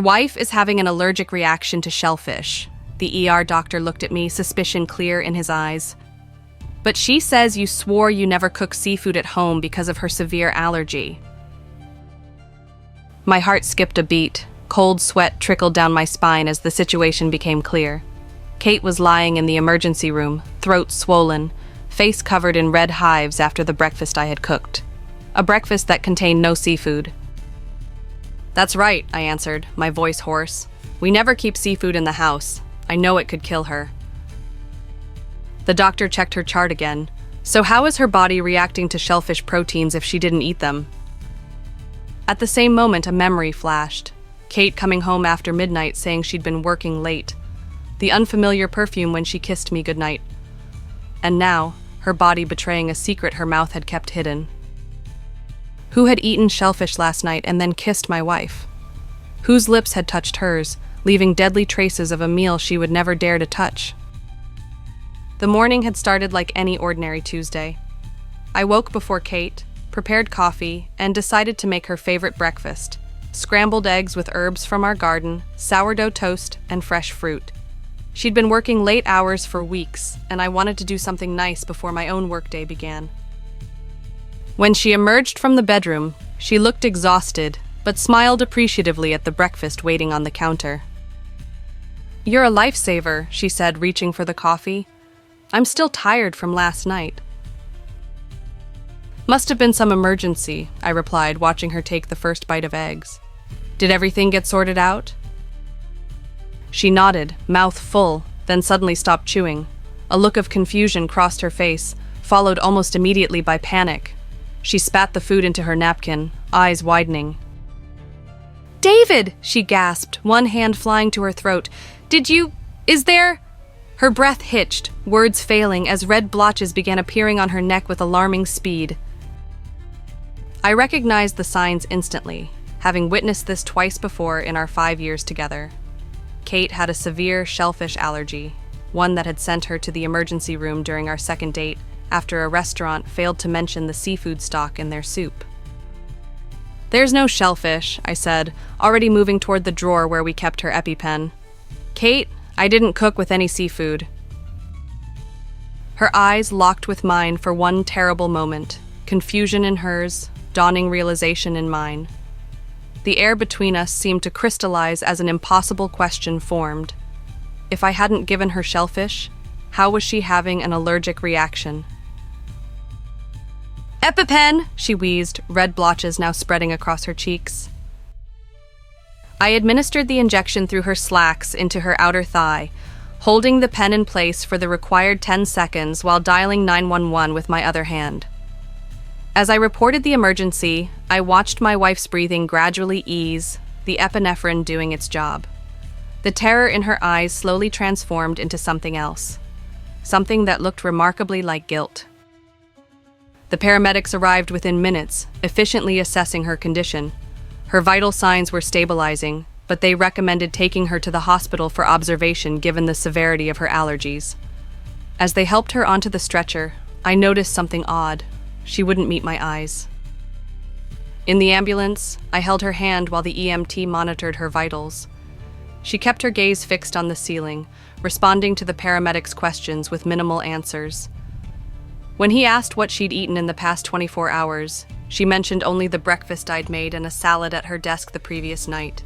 Your wife is having an allergic reaction to shellfish. The ER doctor looked at me, suspicion clear in his eyes. But she says you swore you never cook seafood at home because of her severe allergy. My heart skipped a beat. Cold sweat trickled down my spine as the situation became clear. Kate was lying in the emergency room, throat swollen, face covered in red hives after the breakfast I had cooked. A breakfast that contained no seafood. "That's right," I answered, my voice hoarse. "We never keep seafood in the house. I know it could kill her." The doctor checked her chart again. "So how is her body reacting to shellfish proteins if she didn't eat them?" At the same moment, a memory flashed. Kate coming home after midnight saying she'd been working late. The unfamiliar perfume when she kissed me goodnight. And now, her body betraying a secret her mouth had kept hidden. Who had eaten shellfish last night and then kissed my wife? Whose lips had touched hers, leaving deadly traces of a meal she would never dare to touch? The morning had started like any ordinary Tuesday. I woke before Kate, prepared coffee, and decided to make her favorite breakfast: scrambled eggs with herbs from our garden, sourdough toast, and fresh fruit. She'd been working late hours for weeks, and I wanted to do something nice before my own workday began. When she emerged from the bedroom, she looked exhausted, but smiled appreciatively at the breakfast waiting on the counter. "You're a lifesaver," she said, reaching for the coffee. "I'm still tired from last night." "Must have been some emergency," I replied, watching her take the first bite of eggs. "Did everything get sorted out?" She nodded, mouth full, then suddenly stopped chewing. A look of confusion crossed her face, followed almost immediately by panic. She spat the food into her napkin, eyes widening. "David!" she gasped, one hand flying to her throat. Is there?" Her breath hitched, words failing as red blotches began appearing on her neck with alarming speed. I recognized the signs instantly, having witnessed this twice before in our 5 years together. Kate had a severe shellfish allergy, one that had sent her to the emergency room during our second date after a restaurant failed to mention the seafood stock in their soup. "There's no shellfish," I said, already moving toward the drawer where we kept her EpiPen. "Kate, I didn't cook with any seafood." Her eyes locked with mine for one terrible moment, confusion in hers, dawning realization in mine. The air between us seemed to crystallize as an impossible question formed. If I hadn't given her shellfish, how was she having an allergic reaction? "EpiPen!" she wheezed, red blotches now spreading across her cheeks. I administered the injection through her slacks into her outer thigh, holding the pen in place for the required 10 seconds while dialing 911 with my other hand. As I reported the emergency, I watched my wife's breathing gradually ease, the epinephrine doing its job. The terror in her eyes slowly transformed into something else, something that looked remarkably like guilt. The paramedics arrived within minutes, efficiently assessing her condition. Her vital signs were stabilizing, but they recommended taking her to the hospital for observation given the severity of her allergies. As they helped her onto the stretcher, I noticed something odd. She wouldn't meet my eyes. In the ambulance, I held her hand while the EMT monitored her vitals. She kept her gaze fixed on the ceiling, responding to the paramedic's questions with minimal answers. When he asked what she'd eaten in the past 24 hours, she mentioned only the breakfast I'd made and a salad at her desk the previous night.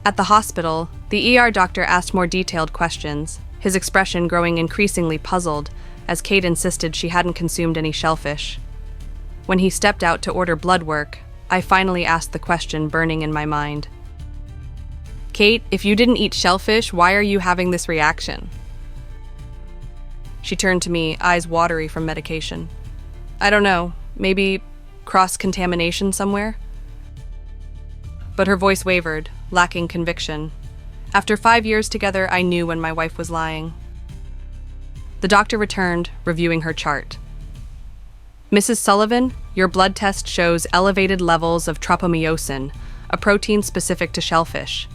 At the hospital, the ER doctor asked more detailed questions, his expression growing increasingly puzzled, as Kate insisted she hadn't consumed any shellfish. When he stepped out to order blood work, I finally asked the question burning in my mind. "Kate, if you didn't eat shellfish, why are you having this reaction?" She turned to me, eyes watery from medication. "I don't know, maybe cross-contamination somewhere?" But her voice wavered, lacking conviction. After 5 years together, I knew when my wife was lying. The doctor returned, reviewing her chart. "Mrs. Sullivan, your blood test shows elevated levels of tropomyosin, a protein specific to shellfish.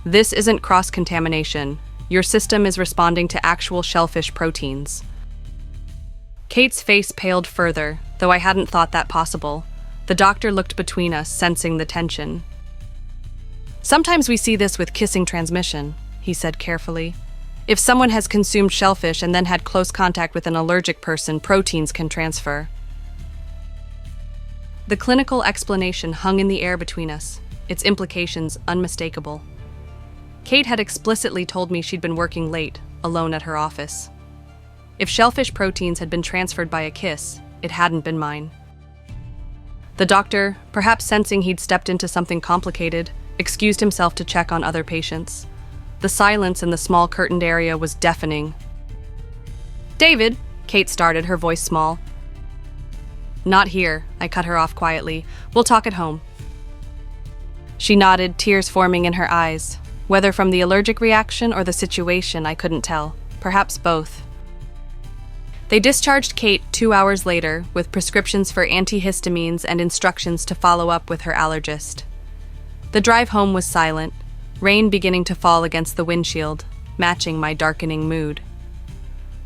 This isn't cross-contamination. Your system is responding to actual shellfish proteins." Kate's face paled further, though I hadn't thought that possible. The doctor looked between us, sensing the tension. Sometimes we see this with kissing transmission, he said carefully. If someone has consumed shellfish and then had close contact with an allergic person, proteins can transfer. The clinical explanation hung in the air between us, its implications unmistakable. Kate had explicitly told me she'd been working late, alone at her office. If shellfish proteins had been transferred by a kiss, it hadn't been mine. The doctor, perhaps sensing he'd stepped into something complicated, excused himself to check on other patients. The silence in the small curtained area was deafening. "David," Kate started, her voice small. "Not here," I cut her off quietly. "We'll talk at home." She nodded, tears forming in her eyes. Whether from the allergic reaction or the situation, I couldn't tell. Perhaps both. They discharged Kate 2 hours later with prescriptions for antihistamines and instructions to follow up with her allergist. The drive home was silent, rain beginning to fall against the windshield, matching my darkening mood.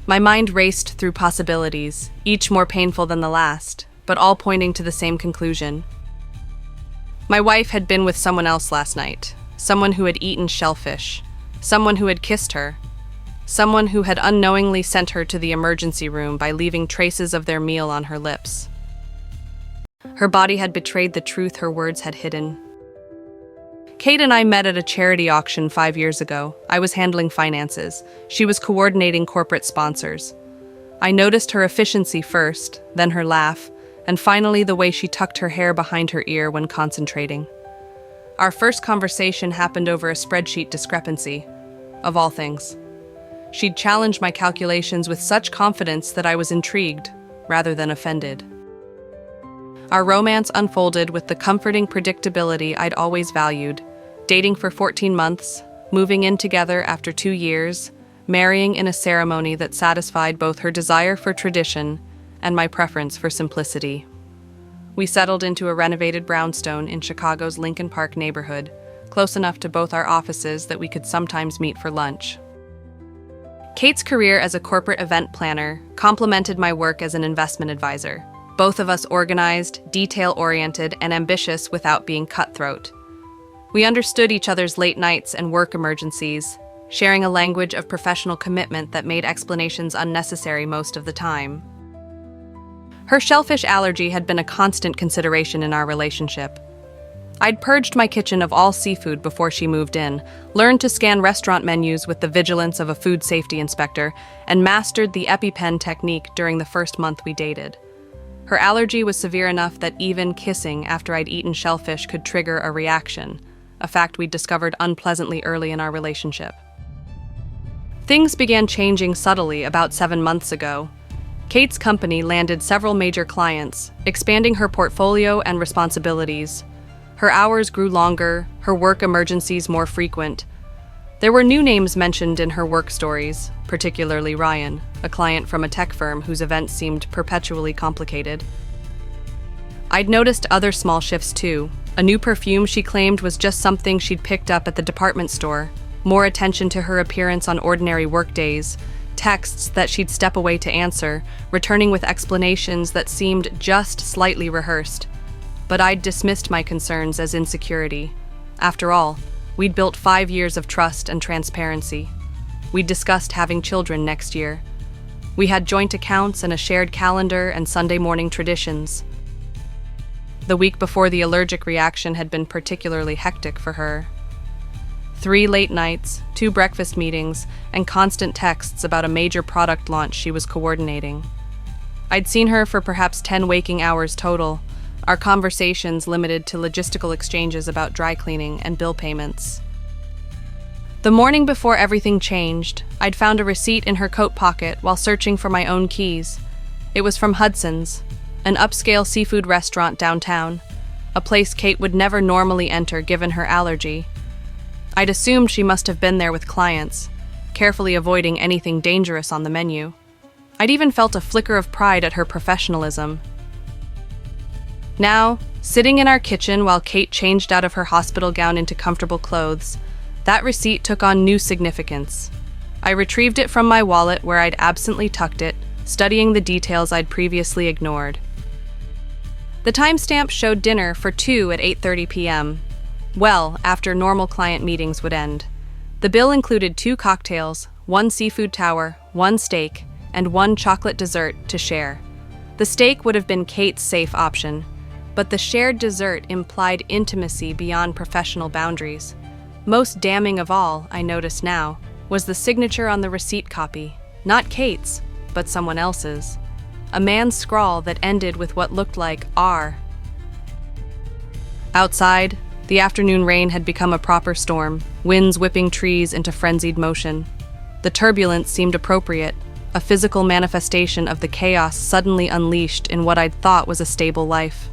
My mind raced through possibilities, each more painful than the last, but all pointing to the same conclusion. My wife had been with someone else last night, someone who had eaten shellfish, someone who had kissed her, someone who had unknowingly sent her to the emergency room by leaving traces of their meal on her lips. Her body had betrayed the truth her words had hidden. Kate and I met at a charity auction 5 years ago. I was handling finances. She was coordinating corporate sponsors. I noticed her efficiency first, then her laugh, and finally the way she tucked her hair behind her ear when concentrating. Our first conversation happened over a spreadsheet discrepancy, of all things. She'd challenged my calculations with such confidence that I was intrigued, rather than offended. Our romance unfolded with the comforting predictability I'd always valued, dating for 14 months, moving in together after 2 years, marrying in a ceremony that satisfied both her desire for tradition and my preference for simplicity. We settled into a renovated brownstone in Chicago's Lincoln Park neighborhood, close enough to both our offices that we could sometimes meet for lunch. Kate's career as a corporate event planner complemented my work as an investment advisor. Both of us organized, detail-oriented, and ambitious without being cutthroat. We understood each other's late nights and work emergencies, sharing a language of professional commitment that made explanations unnecessary most of the time. Her shellfish allergy had been a constant consideration in our relationship. I'd purged my kitchen of all seafood before she moved in, learned to scan restaurant menus with the vigilance of a food safety inspector, and mastered the EpiPen technique during the first month we dated. Her allergy was severe enough that even kissing after I'd eaten shellfish could trigger a reaction, a fact we'd discovered unpleasantly early in our relationship. Things began changing subtly about 7 months ago. Kate's company landed several major clients, expanding her portfolio and responsibilities. Her hours grew longer, her work emergencies more frequent. There were new names mentioned in her work stories, particularly Ryan, a client from a tech firm whose events seemed perpetually complicated. I'd noticed other small shifts too. A new perfume she claimed was just something she'd picked up at the department store, more attention to her appearance on ordinary workdays, texts that she'd step away to answer, returning with explanations that seemed just slightly rehearsed. But I'd dismissed my concerns as insecurity. After all, we'd built 5 years of trust and transparency. We'd discussed having children next year. We had joint accounts and a shared calendar and Sunday morning traditions. The week before the allergic reaction had been particularly hectic for her. 3 late nights, 2 breakfast meetings, and constant texts about a major product launch she was coordinating. I'd seen her for perhaps 10 waking hours total, our conversations limited to logistical exchanges about dry cleaning and bill payments. The morning before everything changed, I'd found a receipt in her coat pocket while searching for my own keys. It was from Hudson's, an upscale seafood restaurant downtown, a place Kate would never normally enter given her allergy. I'd assumed she must have been there with clients, carefully avoiding anything dangerous on the menu. I'd even felt a flicker of pride at her professionalism. Now, sitting in our kitchen while Kate changed out of her hospital gown into comfortable clothes, that receipt took on new significance. I retrieved it from my wallet where I'd absently tucked it, studying the details I'd previously ignored. The timestamp showed dinner for 2 at 8:30 p.m. well after normal client meetings would end. The bill included 2 cocktails, 1 seafood tower, 1 steak, and 1 chocolate dessert to share. The steak would have been Kate's safe option, but the shared dessert implied intimacy beyond professional boundaries. Most damning of all, I notice now, was the signature on the receipt copy. Not Kate's, but someone else's. A man's scrawl that ended with what looked like R. Outside, the afternoon rain had become a proper storm, winds whipping trees into frenzied motion. The turbulence seemed appropriate, a physical manifestation of the chaos suddenly unleashed in what I'd thought was a stable life.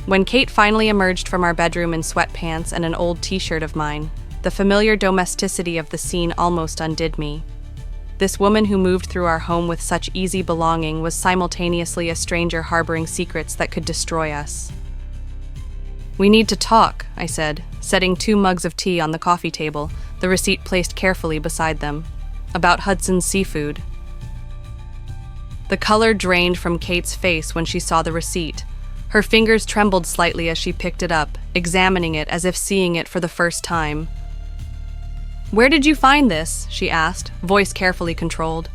When Kate finally emerged from our bedroom in sweatpants and an old t-shirt of mine, the familiar domesticity of the scene almost undid me. This woman who moved through our home with such easy belonging was simultaneously a stranger harboring secrets that could destroy us. "We need to talk," I said, setting 2 mugs of tea on the coffee table, the receipt placed carefully beside them. "About Hudson's seafood." The color drained from Kate's face when she saw the receipt. Her fingers trembled slightly as she picked it up, examining it as if seeing it for the first time. "Where did you find this?" she asked, voice carefully controlled.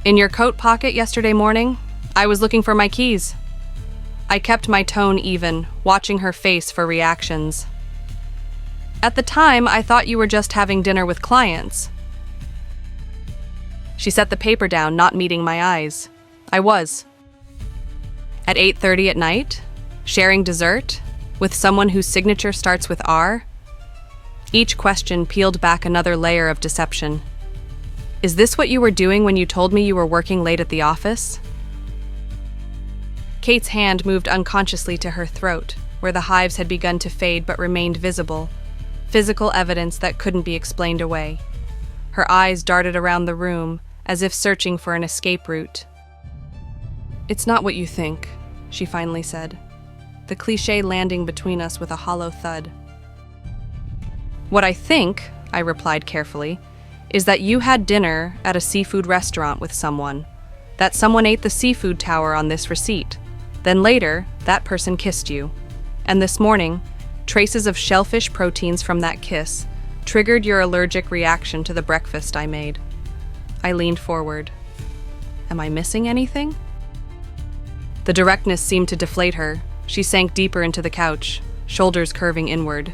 "In your coat pocket yesterday morning? I was looking for my keys." I kept my tone even, watching her face for reactions. "At the time, I thought you were just having dinner with clients." She set the paper down, not meeting my eyes. I was. At 8:30 at night? Sharing dessert? With someone whose signature starts with R? Each question peeled back another layer of deception. "Is this what you were doing when you told me you were working late at the office?" Kate's hand moved unconsciously to her throat, where the hives had begun to fade but remained visible, physical evidence that couldn't be explained away. Her eyes darted around the room, as if searching for an escape route. "It's not what you think," she finally said, the cliché landing between us with a hollow thud. "What I think," I replied carefully, "is that you had dinner at a seafood restaurant with someone, that someone ate the seafood tower on this receipt. Then later, that person kissed you. And this morning, traces of shellfish proteins from that kiss triggered your allergic reaction to the breakfast I made." I leaned forward. Am I missing anything? The directness seemed to deflate her. She sank deeper into the couch, shoulders curving inward.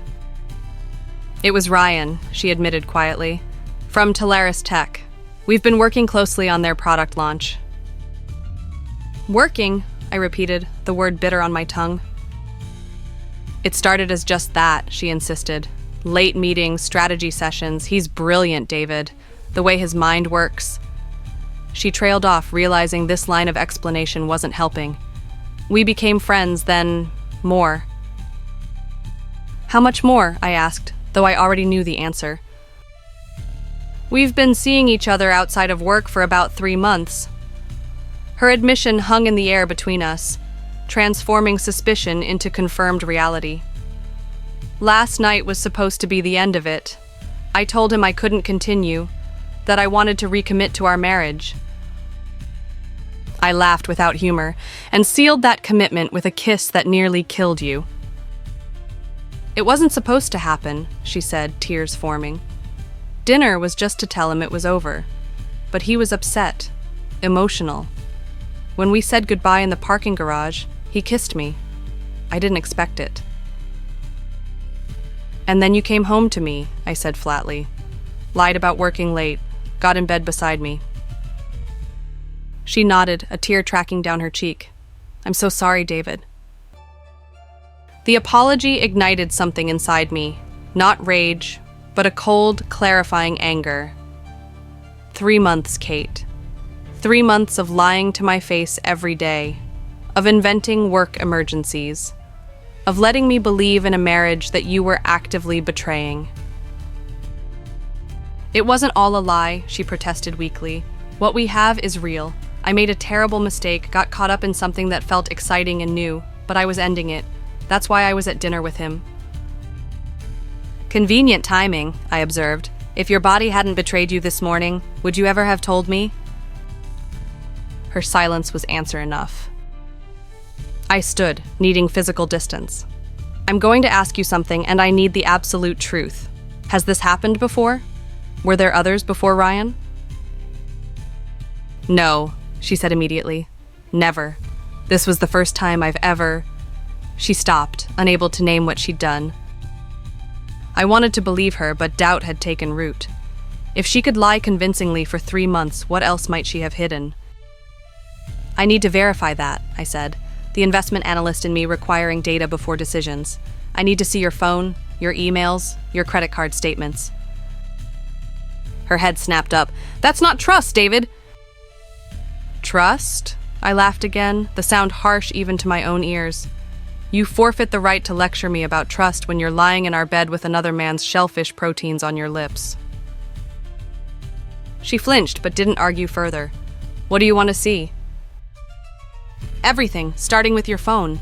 "It was Ryan," she admitted quietly, "from Talaris Tech. We've been working closely on their product launch." "Working?" I repeated, the word bitter on my tongue. "It started as just that," she insisted. "Late meetings, strategy sessions. He's brilliant, David. The way his mind works." She trailed off, realizing this line of explanation wasn't helping. "We became friends, then more." "How much more?" I asked, though I already knew the answer. "We've been seeing each other outside of work for about 3 months." Her admission hung in the air between us, transforming suspicion into confirmed reality. "Last night was supposed to be the end of it. I told him I couldn't continue, that I wanted to recommit to our marriage." I laughed without humor and sealed that commitment with a kiss that nearly killed you. "It wasn't supposed to happen," she said, tears forming. "Dinner was just to tell him it was over. But he was upset, emotional. When we said goodbye in the parking garage, he kissed me. I didn't expect it." "And then you came home to me," I said flatly. "Lied about working late, got in bed beside me." She nodded, a tear tracking down her cheek. "I'm so sorry, David." The apology ignited something inside me, not rage, but a cold, clarifying anger. 3 months, Kate. 3 months of lying to my face every day, of inventing work emergencies, of letting me believe in a marriage that you were actively betraying. "It wasn't all a lie," she protested weakly. "What we have is real. I made a terrible mistake, got caught up in something that felt exciting and new, but I was ending it. That's why I was at dinner with him." "Convenient timing," I observed. "If your body hadn't betrayed you this morning, would you ever have told me?" Her silence was answer enough. I stood, needing physical distance. I'm going to ask you something, and I need the absolute truth. Has this happened before? Were there others before Ryan? No, she said immediately. Never. This was the first time I've ever... She stopped, unable to name what she'd done. I wanted to believe her, but doubt had taken root. If she could lie convincingly for 3 months, what else might she have hidden? I need to verify that, I said, the investment analyst in me requiring data before decisions. I need to see your phone, your emails, your credit card statements. Her head snapped up. That's not trust, David! Trust? I laughed again, the sound harsh even to my own ears. You forfeit the right to lecture me about trust when you're lying in our bed with another man's shellfish proteins on your lips. She flinched but didn't argue further. What do you want to see? Everything, starting with your phone.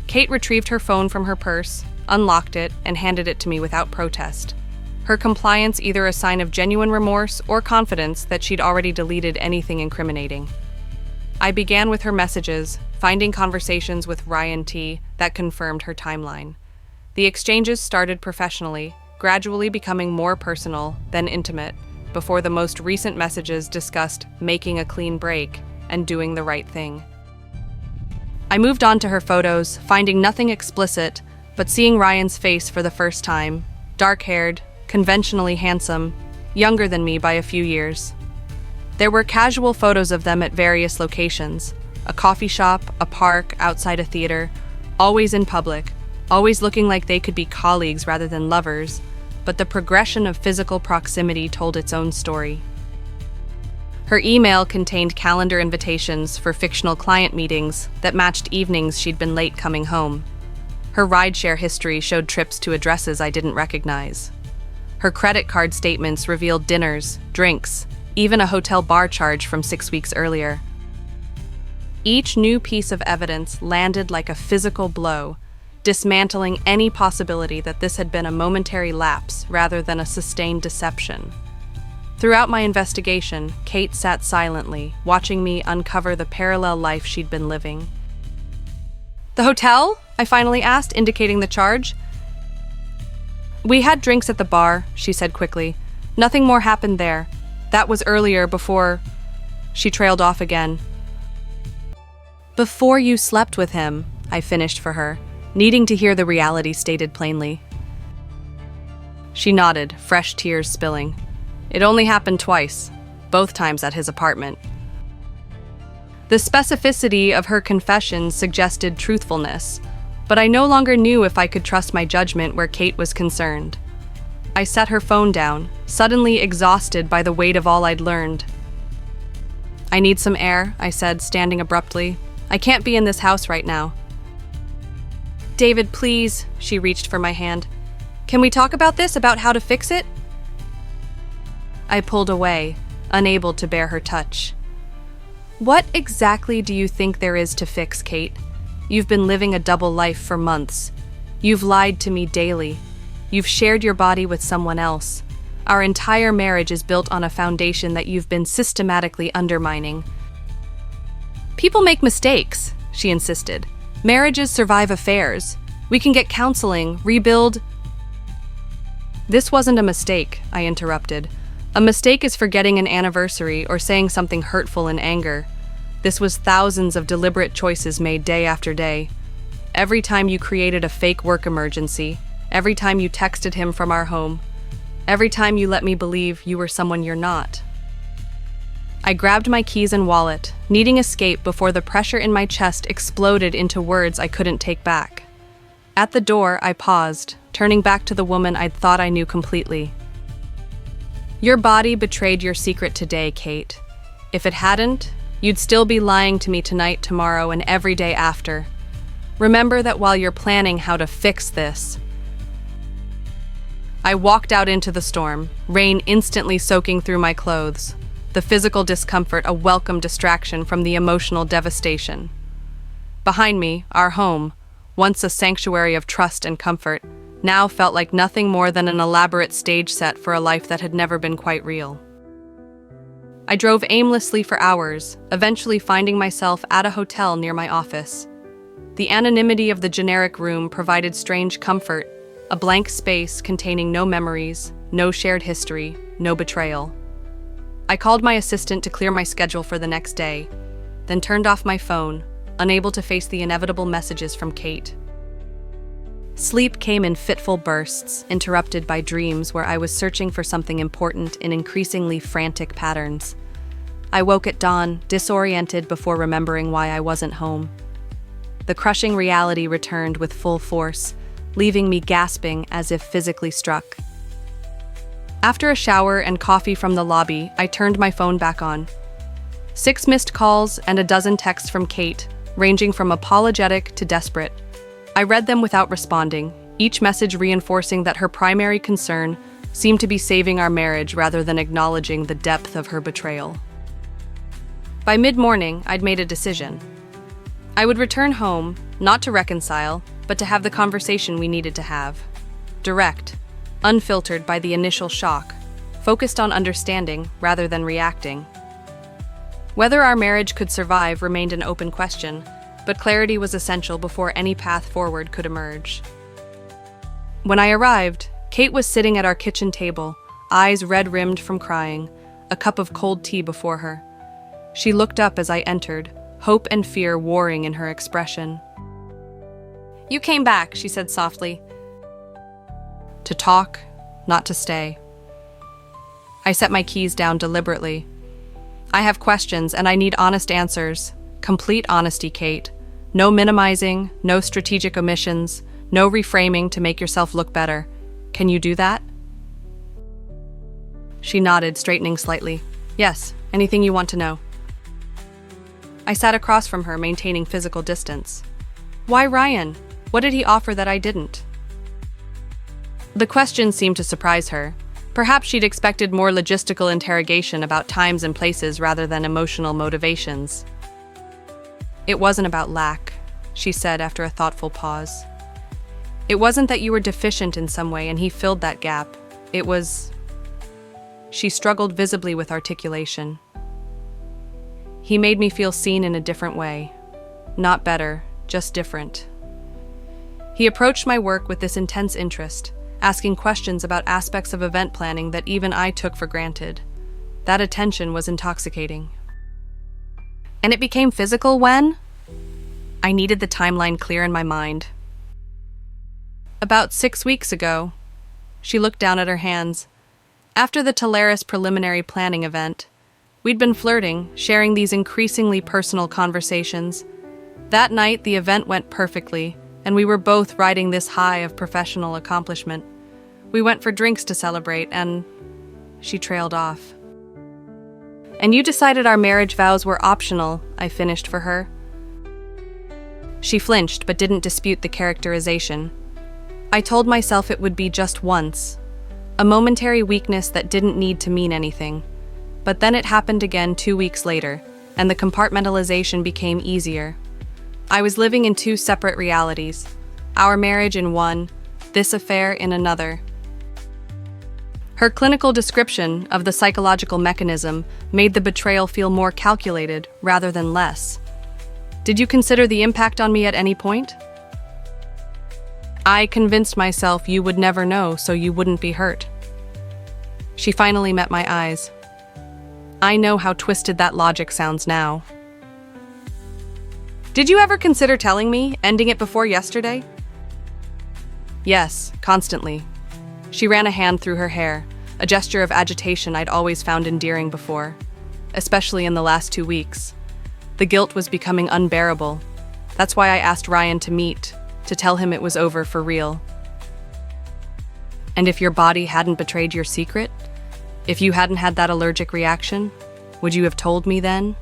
Kate retrieved her phone from her purse, unlocked it, and handed it to me without protest. Her compliance either a sign of genuine remorse or confidence that she'd already deleted anything incriminating. I began with her messages, finding conversations with Ryan T. that confirmed her timeline. The exchanges started professionally, gradually becoming more personal, then intimate, before the most recent messages discussed making a clean break and doing the right thing. I moved on to her photos, finding nothing explicit, but seeing Ryan's face for the first time, dark-haired, conventionally handsome, younger than me by a few years. There were casual photos of them at various locations, a coffee shop, a park, outside a theater, always in public, always looking like they could be colleagues rather than lovers, but the progression of physical proximity told its own story. Her email contained calendar invitations for fictional client meetings that matched evenings she'd been late coming home. Her rideshare history showed trips to addresses I didn't recognize. Her credit card statements revealed dinners, drinks, even a hotel bar charge from 6 weeks earlier. Each new piece of evidence landed like a physical blow, dismantling any possibility that this had been a momentary lapse rather than a sustained deception. Throughout my investigation, Kate sat silently, watching me uncover the parallel life she'd been living. "The hotel?" I finally asked, indicating the charge. "We had drinks at the bar," she said quickly. "Nothing more happened there. That was earlier before..." She trailed off again. "Before you slept with him," I finished for her, needing to hear the reality stated plainly. She nodded, fresh tears spilling. It only happened twice, both times at his apartment. The specificity of her confession suggested truthfulness, but I no longer knew if I could trust my judgment where Kate was concerned. I set her phone down, suddenly exhausted by the weight of all I'd learned. "I need some air," I said, standing abruptly. "I can't be in this house right now." "David, please," she reached for my hand. "Can we talk about this, about how to fix it?" I pulled away, unable to bear her touch. "What exactly do you think there is to fix, Kate? You've been living a double life for months. You've lied to me daily. You've shared your body with someone else. Our entire marriage is built on a foundation that you've been systematically undermining." "People make mistakes," she insisted. "Marriages survive affairs. We can get counseling, rebuild..." "This wasn't a mistake," I interrupted. "A mistake is forgetting an anniversary or saying something hurtful in anger. This was thousands of deliberate choices made day after day. Every time you created a fake work emergency, every time you texted him from our home, every time you let me believe you were someone you're not." I grabbed my keys and wallet, needing escape before the pressure in my chest exploded into words I couldn't take back. At the door, I paused, turning back to the woman I'd thought I knew completely. "Your body betrayed your secret today, Kate. If it hadn't, you'd still be lying to me tonight, tomorrow, and every day after. Remember that while you're planning how to fix this..." I walked out into the storm, rain instantly soaking through my clothes, the physical discomfort a welcome distraction from the emotional devastation. Behind me, our home, once a sanctuary of trust and comfort, now felt like nothing more than an elaborate stage set for a life that had never been quite real. I drove aimlessly for hours, eventually finding myself at a hotel near my office. The anonymity of the generic room provided strange comfort, a blank space containing no memories, no shared history, no betrayal. I called my assistant to clear my schedule for the next day, then turned off my phone, unable to face the inevitable messages from Kate. Sleep came in fitful bursts, interrupted by dreams where I was searching for something important in increasingly frantic patterns. I woke at dawn, disoriented before remembering why I wasn't home. The crushing reality returned with full force, leaving me gasping as if physically struck. After a shower and coffee from the lobby, I turned my phone back on. 6 missed calls and a dozen texts from Kate, ranging from apologetic to desperate. I read them without responding, each message reinforcing that her primary concern seemed to be saving our marriage rather than acknowledging the depth of her betrayal. By mid-morning, I'd made a decision. I would return home, not to reconcile, but to have the conversation we needed to have. Direct, unfiltered by the initial shock, focused on understanding rather than reacting. Whether our marriage could survive remained an open question, but clarity was essential before any path forward could emerge. When I arrived, Kate was sitting at our kitchen table, eyes red-rimmed from crying, a cup of cold tea before her. She looked up as I entered, hope and fear warring in her expression. "You came back," she said softly. "To talk, not to stay." I set my keys down deliberately. "I have questions and I need honest answers. Complete honesty, Kate. No minimizing, no strategic omissions, no reframing to make yourself look better. Can you do that?" She nodded, straightening slightly. "Yes, anything you want to know." I sat across from her, maintaining physical distance. "Why Ryan? What did he offer that I didn't?" The question seemed to surprise her. Perhaps she'd expected more logistical interrogation about times and places rather than emotional motivations. "It wasn't about lack," she said after a thoughtful pause. "It wasn't that you were deficient in some way and he filled that gap. It was..." She struggled visibly with articulation. "He made me feel seen in a different way. Not better, just different." He approached my work with this intense interest, asking questions about aspects of event planning that even I took for granted. That attention was intoxicating. "And it became physical when?" I needed the timeline clear in my mind. "About 6 weeks ago." She looked down at her hands. "After the Talaris preliminary planning event, we'd been flirting, sharing these increasingly personal conversations. That night, the event went perfectly, and we were both riding this high of professional accomplishment. We went for drinks to celebrate, and..." She trailed off. "And you decided our marriage vows were optional," I finished for her. She flinched, but didn't dispute the characterization. I told myself it would be just once, a momentary weakness that didn't need to mean anything. But then it happened again 2 weeks later, and the compartmentalization became easier. I was living in 2 separate realities, our marriage in one, this affair in another. Her clinical description of the psychological mechanism made the betrayal feel more calculated rather than less. "Did you consider the impact on me at any point?" "I convinced myself you would never know, so you wouldn't be hurt." She finally met my eyes. I know how twisted that logic sounds now. "Did you ever consider telling me, ending it before yesterday?" "Yes, constantly." She ran a hand through her hair, a gesture of agitation I'd always found endearing before, especially in the last 2 weeks. The guilt was becoming unbearable. That's why I asked Ryan to meet, to tell him it was over for real. "And if your body hadn't betrayed your secret? If you hadn't had that allergic reaction, would you have told me then?"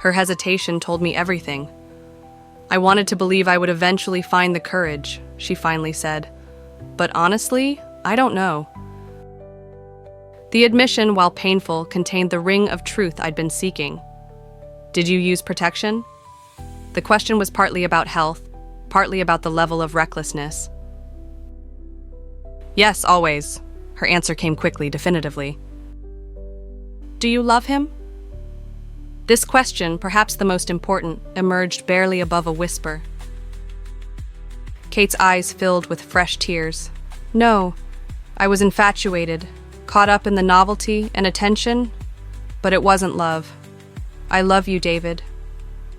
Her hesitation told me everything. "I wanted to believe I would eventually find the courage," she finally said. "But honestly, I don't know." The admission, while painful, contained the ring of truth I'd been seeking. "Did you use protection?" The question was partly about health, partly about the level of recklessness. "Yes, always." Her answer came quickly, definitively. "Do you love him?" This question, perhaps the most important, emerged barely above a whisper. Kate's eyes filled with fresh tears. No, I was infatuated, caught up in the novelty and attention, but it wasn't love. I love you, David.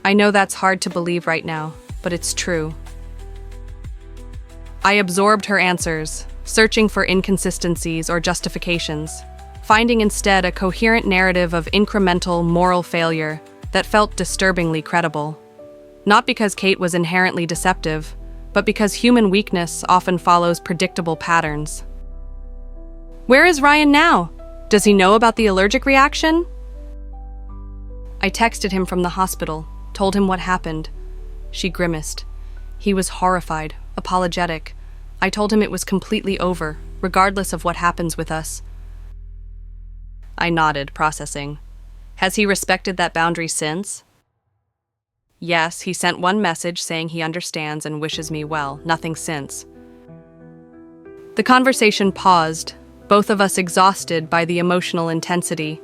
I know that's hard to believe right now, but it's true. I absorbed her answers, searching for inconsistencies or justifications, finding instead a coherent narrative of incremental moral failure that felt disturbingly credible. Not because Kate was inherently deceptive, but because human weakness often follows predictable patterns. Where is Ryan now? Does he know about the allergic reaction? I texted him from the hospital, told him what happened. She grimaced. He was horrified, apologetic. I told him it was completely over, regardless of what happens with us. I nodded, processing. Has he respected that boundary since? Yes, he sent one message saying he understands and wishes me well, nothing since. The conversation paused, both of us exhausted by the emotional intensity.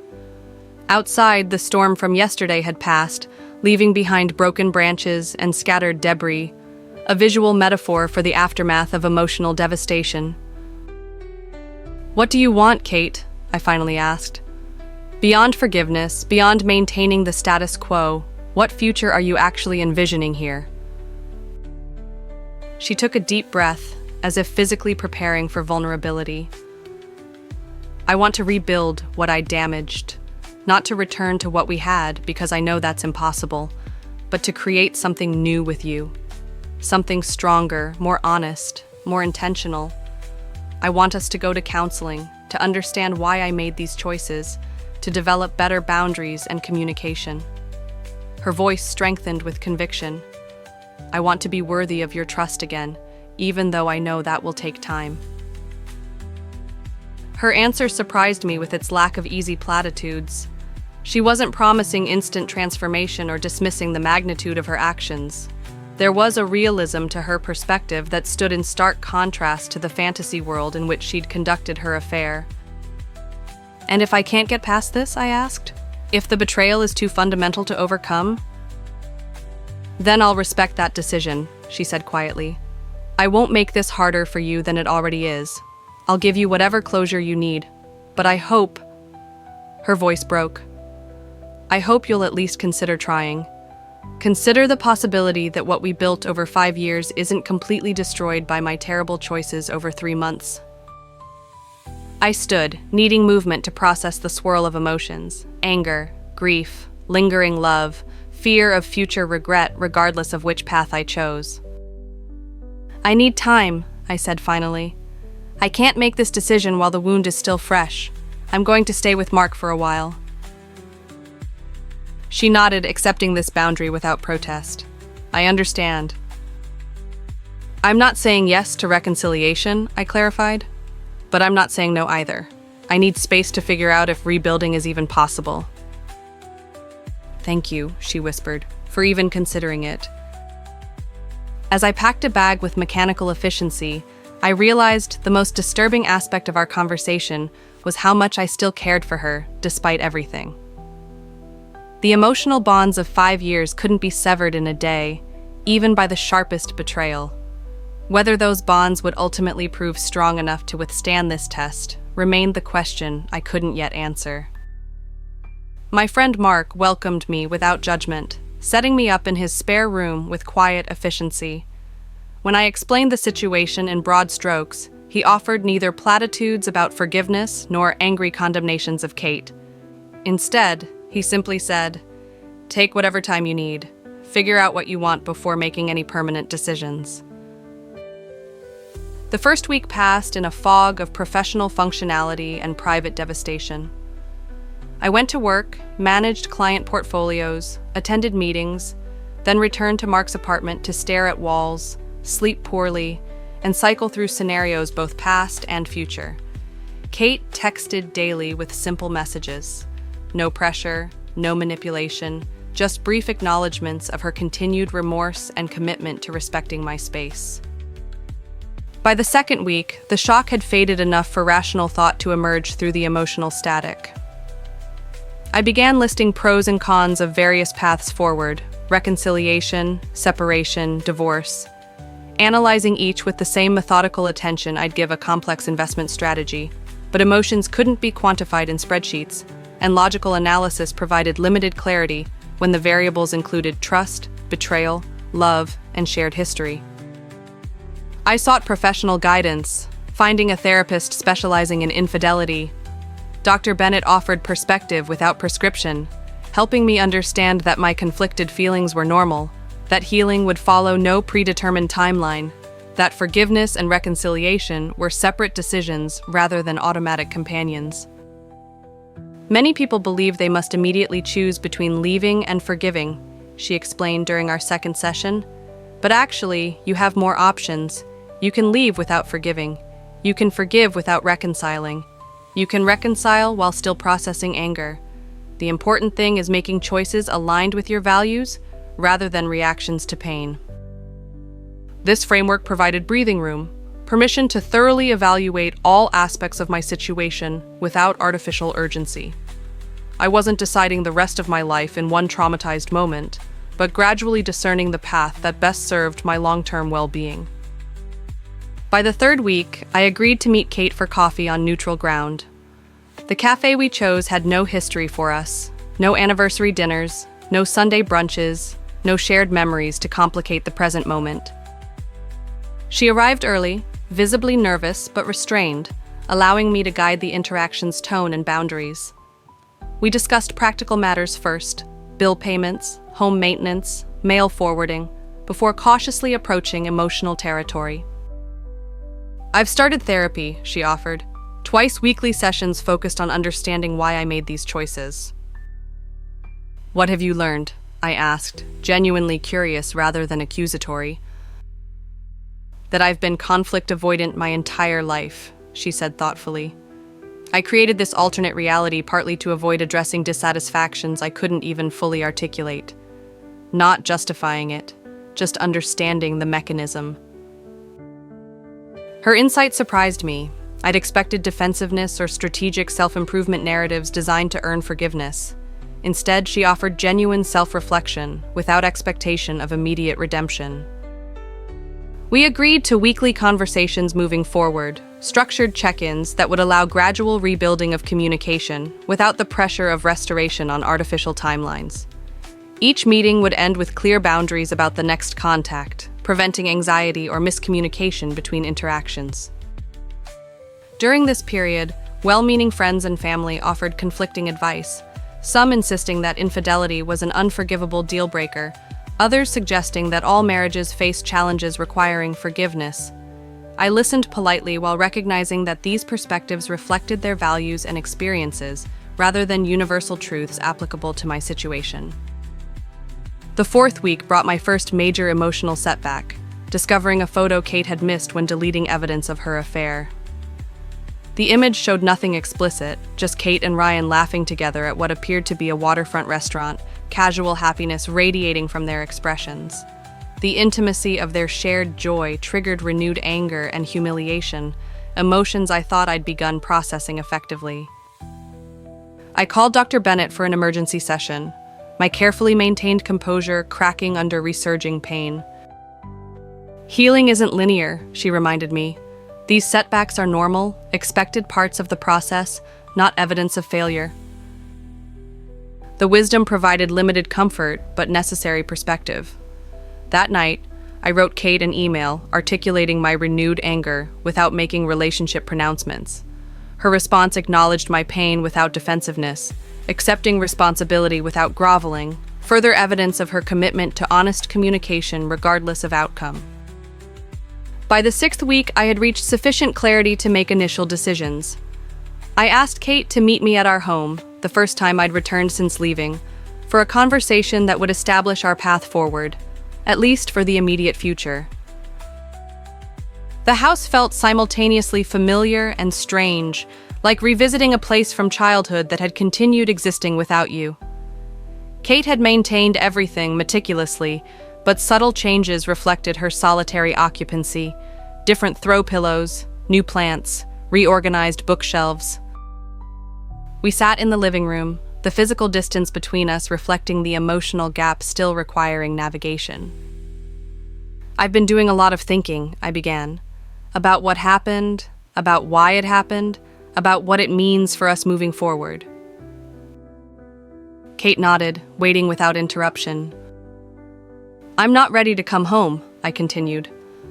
Outside, the storm from yesterday had passed, leaving behind broken branches and scattered debris, a visual metaphor for the aftermath of emotional devastation. What do you want, Kate? I finally asked. Beyond forgiveness, beyond maintaining the status quo, what future are you actually envisioning here? She took a deep breath, as if physically preparing for vulnerability. I want to rebuild what I damaged, not to return to what we had because I know that's impossible, but to create something new with you. Something stronger, more honest, more intentional. I want us to go to counseling, to understand why I made these choices, to develop better boundaries and communication. Her voice strengthened with conviction. I want to be worthy of your trust again, even though I know that will take time. Her answer surprised me with its lack of easy platitudes. She wasn't promising instant transformation or dismissing the magnitude of her actions. There was a realism to her perspective that stood in stark contrast to the fantasy world in which she'd conducted her affair. And if I can't get past this, I asked, if the betrayal is too fundamental to overcome? Then I'll respect that decision, she said quietly. I won't make this harder for you than it already is. I'll give you whatever closure you need, but I hope... Her voice broke. I hope you'll at least consider trying. Consider the possibility that what we built over 5 years isn't completely destroyed by my terrible choices over 3 months. I stood, needing movement to process the swirl of emotions, anger, grief, lingering love, fear of future regret regardless of which path I chose. I need time, I said finally. I can't make this decision while the wound is still fresh. I'm going to stay with Mark for a while. She nodded, accepting this boundary without protest. I understand. I'm not saying yes to reconciliation, I clarified, but I'm not saying no either. I need space to figure out if rebuilding is even possible. Thank you, she whispered, for even considering it. As I packed a bag with mechanical efficiency, I realized the most disturbing aspect of our conversation was how much I still cared for her, despite everything. The emotional bonds of 5 years couldn't be severed in a day, even by the sharpest betrayal. Whether those bonds would ultimately prove strong enough to withstand this test remained the question I couldn't yet answer. My friend Mark welcomed me without judgment, setting me up in his spare room with quiet efficiency. When I explained the situation in broad strokes, he offered neither platitudes about forgiveness nor angry condemnations of Kate. Instead, he simply said, "Take whatever time you need. Figure out what you want before making any permanent decisions." The first week passed in a fog of professional functionality and private devastation. I went to work, managed client portfolios, attended meetings, then returned to Mark's apartment to stare at walls, sleep poorly, and cycle through scenarios both past and future. Kate texted daily with simple messages. No pressure, no manipulation, just brief acknowledgments of her continued remorse and commitment to respecting my space. By the second week, the shock had faded enough for rational thought to emerge through the emotional static. I began listing pros and cons of various paths forward: reconciliation, separation, divorce. Analyzing each with the same methodical attention I'd give a complex investment strategy, but emotions couldn't be quantified in spreadsheets, and logical analysis provided limited clarity when the variables included trust, betrayal, love, and shared history. I sought professional guidance, finding a therapist specializing in infidelity. Dr. Bennett offered perspective without prescription, helping me understand that my conflicted feelings were normal, that healing would follow no predetermined timeline, that forgiveness and reconciliation were separate decisions rather than automatic companions. Many people believe they must immediately choose between leaving and forgiving, she explained during our second session. But actually, you have more options. You can leave without forgiving. You can forgive without reconciling. You can reconcile while still processing anger. The important thing is making choices aligned with your values rather than reactions to pain. This framework provided breathing room, permission to thoroughly evaluate all aspects of my situation without artificial urgency. I wasn't deciding the rest of my life in one traumatized moment, but gradually discerning the path that best served my long-term well-being. By the third week, I agreed to meet Kate for coffee on neutral ground. The cafe we chose had no history for us, no anniversary dinners, no Sunday brunches, no shared memories to complicate the present moment. She arrived early, visibly nervous but restrained, allowing me to guide the interaction's tone and boundaries. We discussed practical matters first: bill payments, home maintenance, mail forwarding, before cautiously approaching emotional territory. "I've started therapy," she offered. "Twice weekly sessions focused on understanding why I made these choices." "What have you learned?" I asked, genuinely curious rather than accusatory. "That I've been conflict avoidant my entire life," she said thoughtfully. "I created this alternate reality partly to avoid addressing dissatisfactions I couldn't even fully articulate. Not justifying it, just understanding the mechanism." Her insight surprised me. I'd expected defensiveness or strategic self-improvement narratives designed to earn forgiveness. Instead, she offered genuine self-reflection, without expectation of immediate redemption. We agreed to weekly conversations moving forward, structured check-ins that would allow gradual rebuilding of communication without the pressure of restoration on artificial timelines. Each meeting would end with clear boundaries about the next contact, preventing anxiety or miscommunication between interactions. During this period, well-meaning friends and family offered conflicting advice, some insisting that infidelity was an unforgivable deal-breaker, others suggesting that all marriages face challenges requiring forgiveness. I listened politely while recognizing that these perspectives reflected their values and experiences, rather than universal truths applicable to my situation. The fourth week brought my first major emotional setback, discovering a photo Kate had missed when deleting evidence of her affair. The image showed nothing explicit, just Kate and Ryan laughing together at what appeared to be a waterfront restaurant, casual happiness radiating from their expressions. The intimacy of their shared joy triggered renewed anger and humiliation, emotions I thought I'd begun processing effectively. I called Dr. Bennett for an emergency session, my carefully maintained composure cracking under resurging pain. "Healing isn't linear," she reminded me. "These setbacks are normal, expected parts of the process, not evidence of failure." The wisdom provided limited comfort, but necessary perspective. That night, I wrote Kate an email articulating my renewed anger without making relationship pronouncements. Her response acknowledged my pain without defensiveness, accepting responsibility without groveling, further evidence of her commitment to honest communication regardless of outcome. By the sixth week, I had reached sufficient clarity to make initial decisions. I asked Kate to meet me at our home, the first time I'd returned since leaving, for a conversation that would establish our path forward, at least for the immediate future. The house felt simultaneously familiar and strange, like revisiting a place from childhood that had continued existing without you. Kate had maintained everything meticulously, but subtle changes reflected her solitary occupancy: different throw pillows, new plants, reorganized bookshelves. We sat in the living room, the physical distance between us reflecting the emotional gap still requiring navigation. "I've been doing a lot of thinking," I began, "about what happened, about why it happened, about what it means for us moving forward." Kate nodded, waiting without interruption. "I'm not ready to come home," I continued.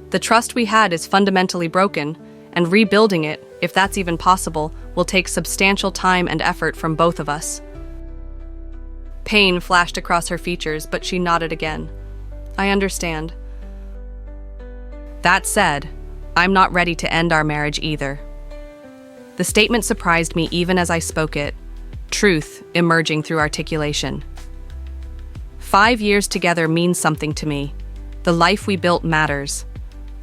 "The trust we had is fundamentally broken, and rebuilding it, if that's even possible, will take substantial time and effort from both of us." Pain flashed across her features, but she nodded again. "I understand." "That said, I'm not ready to end our marriage either." The statement surprised me even as I spoke it, truth emerging through articulation. 5 years together means something to me. The life we built matters.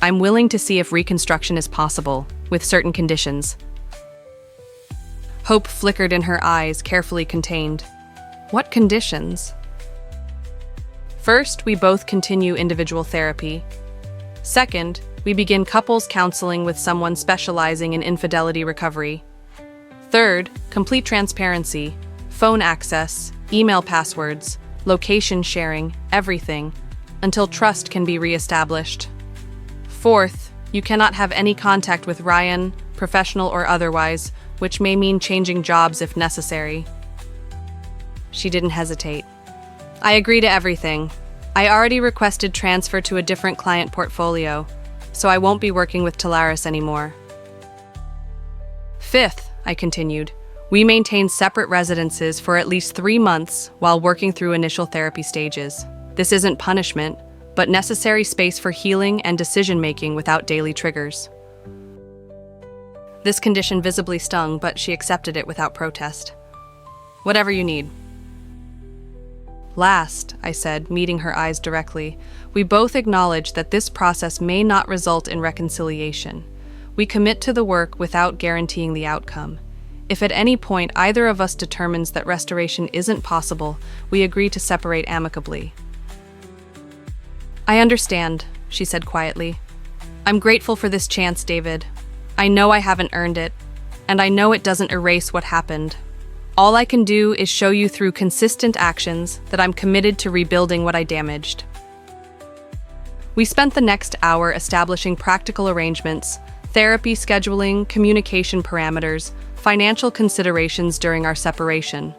I'm willing to see if reconstruction is possible, with certain conditions. Hope flickered in her eyes, carefully contained. "What conditions?" "First, we both continue individual therapy. Second, we begin couples counseling with someone specializing in infidelity recovery. Third, complete transparency, phone access, email passwords, location sharing, everything, until trust can be reestablished. Fourth, you cannot have any contact with Ryan, professional or otherwise, which may mean changing jobs if necessary." She didn't hesitate. "I agree to everything. I already requested transfer to a different client portfolio, so I won't be working with Talaris anymore." "Fifth," I continued, "we maintain separate residences for at least 3 months while working through initial therapy stages. This isn't punishment, but necessary space for healing and decision-making without daily triggers." This condition visibly stung, but she accepted it without protest. "Whatever you need." "Last," I said, meeting her eyes directly, "we both acknowledge that this process may not result in reconciliation. We commit to the work without guaranteeing the outcome. If at any point either of us determines that restoration isn't possible, we agree to separate amicably." "I understand," she said quietly. "I'm grateful for this chance, David. I know I haven't earned it, and I know it doesn't erase what happened. All I can do is show you through consistent actions that I'm committed to rebuilding what I damaged." We spent the next hour establishing practical arrangements, therapy scheduling, communication parameters, financial considerations during our separation.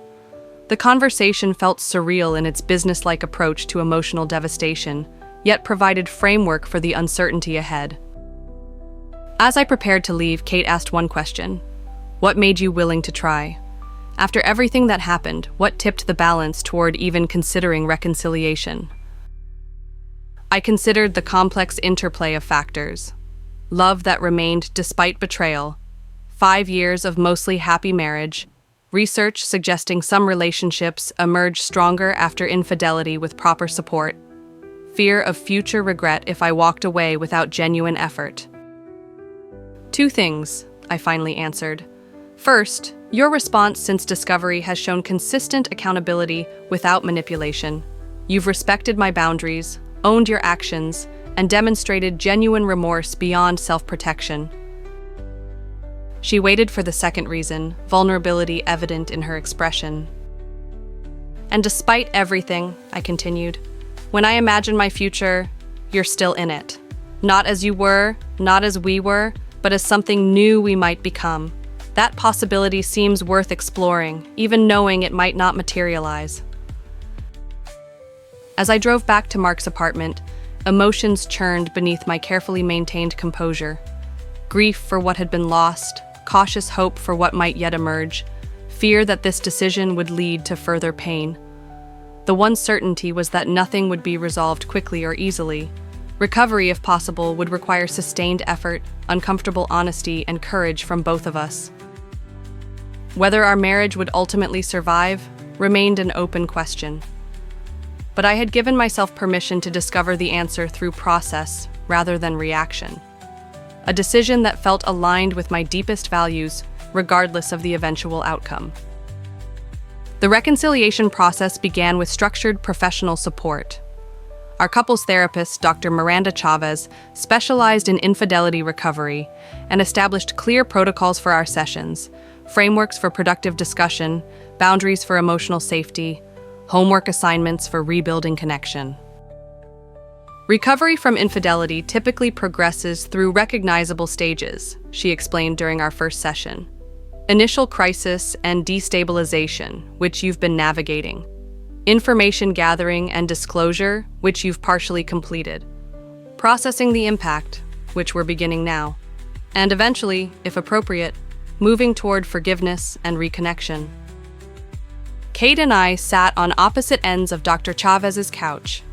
The conversation felt surreal in its business-like approach to emotional devastation, yet provided framework for the uncertainty ahead. As I prepared to leave, Kate asked one question. "What made you willing to try? After everything that happened, what tipped the balance toward even considering reconciliation?" I considered the complex interplay of factors. Love that remained despite betrayal, 5 years of mostly happy marriage, research suggesting some relationships emerge stronger after infidelity with proper support, fear of future regret if I walked away without genuine effort. "2 things," I finally answered. "First, your response since discovery has shown consistent accountability without manipulation. You've respected my boundaries, owned your actions, and demonstrated genuine remorse beyond self-protection." She waited for the second reason, vulnerability evident in her expression. "And despite everything," I continued, "when I imagine my future, you're still in it. Not as you were, not as we were, but as something new we might become. That possibility seems worth exploring, even knowing it might not materialize." As I drove back to Mark's apartment, emotions churned beneath my carefully maintained composure. Grief for what had been lost, cautious hope for what might yet emerge, fear that this decision would lead to further pain. The one certainty was that nothing would be resolved quickly or easily. Recovery, if possible, would require sustained effort, uncomfortable honesty, and courage from both of us. Whether our marriage would ultimately survive remained an open question. But I had given myself permission to discover the answer through process rather than reaction. A decision that felt aligned with my deepest values, regardless of the eventual outcome. The reconciliation process began with structured professional support. Our couples therapist, Dr. Miranda Chavez, specialized in infidelity recovery and established clear protocols for our sessions, frameworks for productive discussion, boundaries for emotional safety, homework assignments for rebuilding connection. Recovery from infidelity typically progresses through recognizable stages, she explained during our first session. Initial crisis and destabilization, which you've been navigating. Information gathering and disclosure, which you've partially completed. Processing the impact, which we're beginning now. And eventually, if appropriate, moving toward forgiveness and reconnection. Kate and I sat on opposite ends of Dr. Chavez's couch,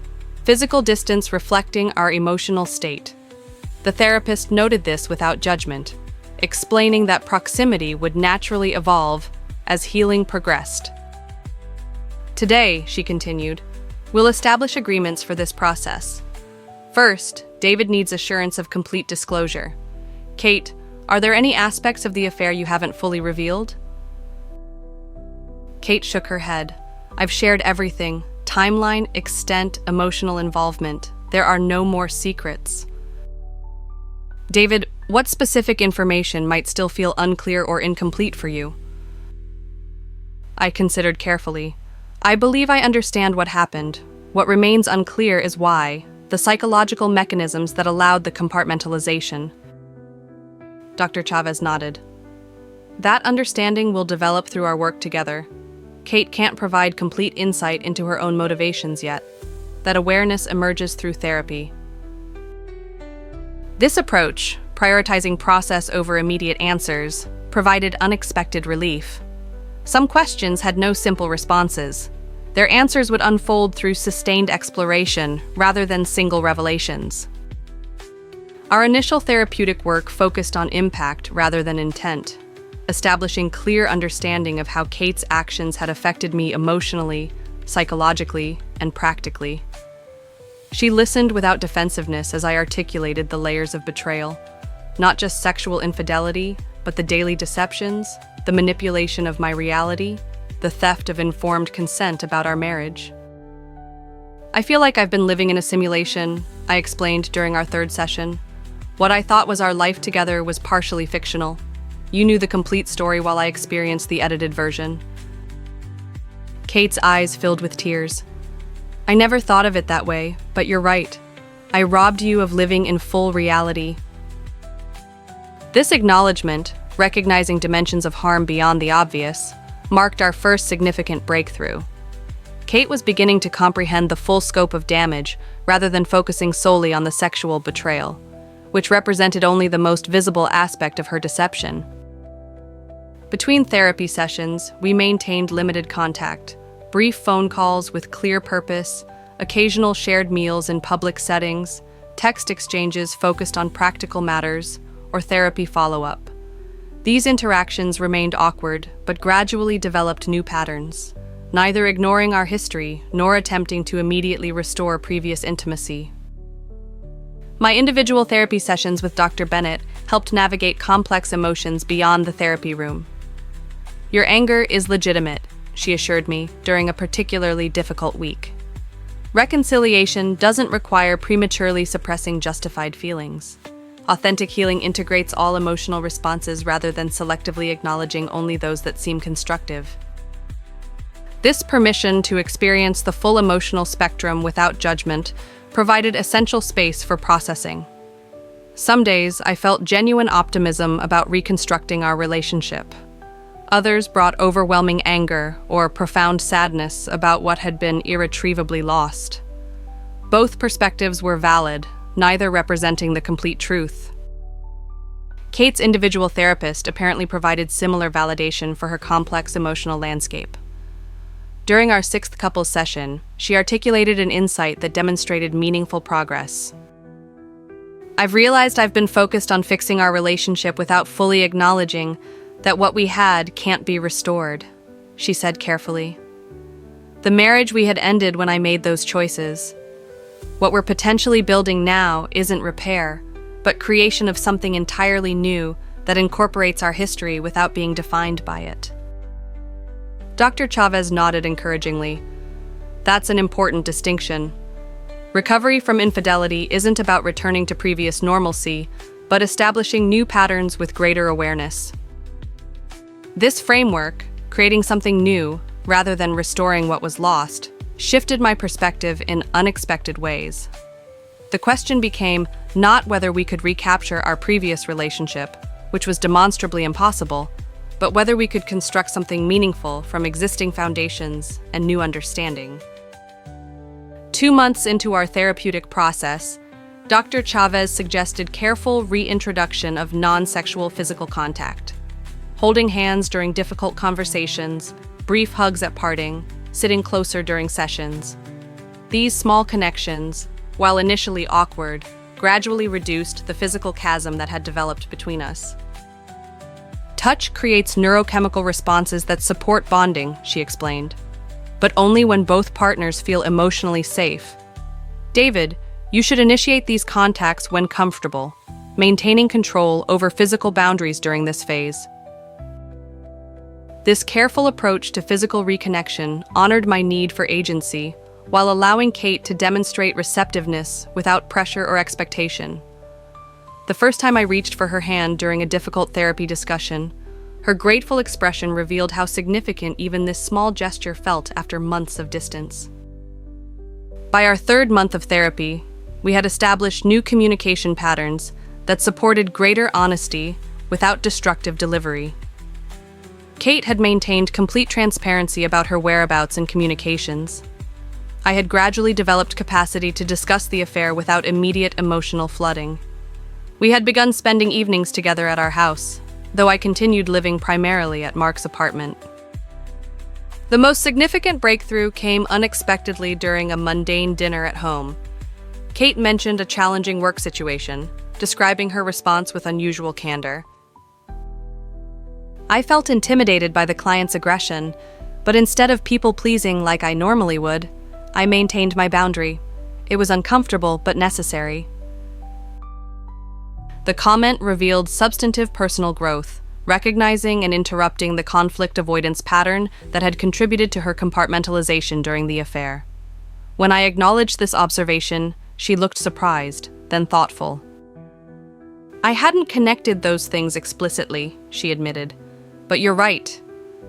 physical distance reflecting our emotional state. The therapist noted this without judgment, explaining that proximity would naturally evolve as healing progressed. Today, she continued, we'll establish agreements for this process. First, David needs assurance of complete disclosure. Kate, are there any aspects of the affair you haven't fully revealed? Kate shook her head. I've shared everything. Timeline, extent, emotional involvement. There are no more secrets. David, what specific information might still feel unclear or incomplete for you? I considered carefully. I believe I understand what happened. What remains unclear is why, the psychological mechanisms that allowed the compartmentalization. Dr. Chavez nodded. That understanding will develop through our work together. Kate can't provide complete insight into her own motivations yet. That awareness emerges through therapy. This approach, prioritizing process over immediate answers, provided unexpected relief. Some questions had no simple responses. Their answers would unfold through sustained exploration rather than single revelations. Our initial therapeutic work focused on impact rather than intent, establishing clear understanding of how Kate's actions had affected me emotionally, psychologically, and practically. She listened without defensiveness as I articulated the layers of betrayal, not just sexual infidelity, but the daily deceptions, the manipulation of my reality, the theft of informed consent about our marriage. I feel like I've been living in a simulation, I explained during our third session. What I thought was our life together was partially fictional. You knew the complete story while I experienced the edited version. Kate's eyes filled with tears. I never thought of it that way, but you're right. I robbed you of living in full reality. This acknowledgement, recognizing dimensions of harm beyond the obvious, marked our first significant breakthrough. Kate was beginning to comprehend the full scope of damage rather than focusing solely on the sexual betrayal, which represented only the most visible aspect of her deception. Between therapy sessions, we maintained limited contact, brief phone calls with clear purpose, occasional shared meals in public settings, text exchanges focused on practical matters, or therapy follow-up. These interactions remained awkward, but gradually developed new patterns, neither ignoring our history nor attempting to immediately restore previous intimacy. My individual therapy sessions with Dr. Bennett helped navigate complex emotions beyond the therapy room. Your anger is legitimate, she assured me during a particularly difficult week. Reconciliation doesn't require prematurely suppressing justified feelings. Authentic healing integrates all emotional responses rather than selectively acknowledging only those that seem constructive. This permission to experience the full emotional spectrum without judgment provided essential space for processing. Some days, I felt genuine optimism about reconstructing our relationship. Others brought overwhelming anger or profound sadness about what had been irretrievably lost. Both perspectives were valid, neither representing the complete truth. Kate's individual therapist apparently provided similar validation for her complex emotional landscape. During our sixth couples session, she articulated an insight that demonstrated meaningful progress. I've realized I've been focused on fixing our relationship without fully acknowledging that what we had can't be restored, she said carefully. The marriage we had ended when I made those choices. What we're potentially building now isn't repair, but creation of something entirely new that incorporates our history without being defined by it. Dr. Chavez nodded encouragingly. That's an important distinction. Recovery from infidelity isn't about returning to previous normalcy, but establishing new patterns with greater awareness. This framework, creating something new rather than restoring what was lost, shifted my perspective in unexpected ways. The question became not whether we could recapture our previous relationship, which was demonstrably impossible, but whether we could construct something meaningful from existing foundations and new understanding. 2 months into our therapeutic process, Dr. Chavez suggested careful reintroduction of non-sexual physical contact. Holding hands during difficult conversations, brief hugs at parting, sitting closer during sessions. These small connections, while initially awkward, gradually reduced the physical chasm that had developed between us. Touch creates neurochemical responses that support bonding, she explained, but only when both partners feel emotionally safe. David, you should initiate these contacts when comfortable, maintaining control over physical boundaries during this phase. This careful approach to physical reconnection honored my need for agency, while allowing Kate to demonstrate receptiveness without pressure or expectation. The first time I reached for her hand during a difficult therapy discussion, her grateful expression revealed how significant even this small gesture felt after months of distance. By our 3rd month of therapy, we had established new communication patterns that supported greater honesty without destructive delivery. Kate had maintained complete transparency about her whereabouts and communications. I had gradually developed capacity to discuss the affair without immediate emotional flooding. We had begun spending evenings together at our house, though I continued living primarily at Mark's apartment. The most significant breakthrough came unexpectedly during a mundane dinner at home. Kate mentioned a challenging work situation, describing her response with unusual candor. I felt intimidated by the client's aggression, but instead of people-pleasing like I normally would, I maintained my boundary. It was uncomfortable but necessary. The comment revealed substantive personal growth, recognizing and interrupting the conflict avoidance pattern that had contributed to her compartmentalization during the affair. When I acknowledged this observation, she looked surprised, then thoughtful. I hadn't connected those things explicitly, she admitted. But you're right.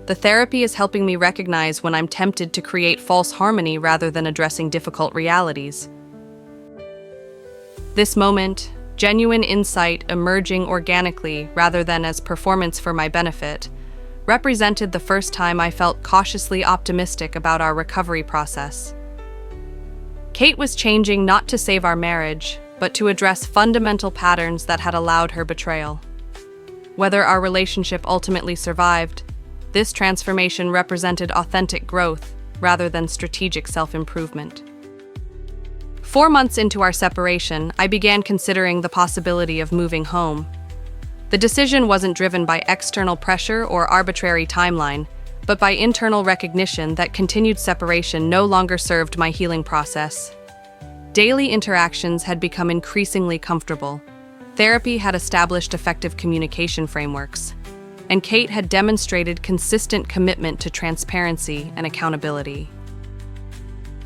The therapy is helping me recognize when I'm tempted to create false harmony rather than addressing difficult realities. This moment, genuine insight emerging organically rather than as performance for my benefit, represented the first time I felt cautiously optimistic about our recovery process. Kate was changing not to save our marriage, but to address fundamental patterns that had allowed her betrayal. Whether our relationship ultimately survived, this transformation represented authentic growth rather than strategic self-improvement. 4 months into our separation, I began considering the possibility of moving home. The decision wasn't driven by external pressure or arbitrary timeline, but by internal recognition that continued separation no longer served my healing process. Daily interactions had become increasingly comfortable. Therapy had established effective communication frameworks, and Kate had demonstrated consistent commitment to transparency and accountability.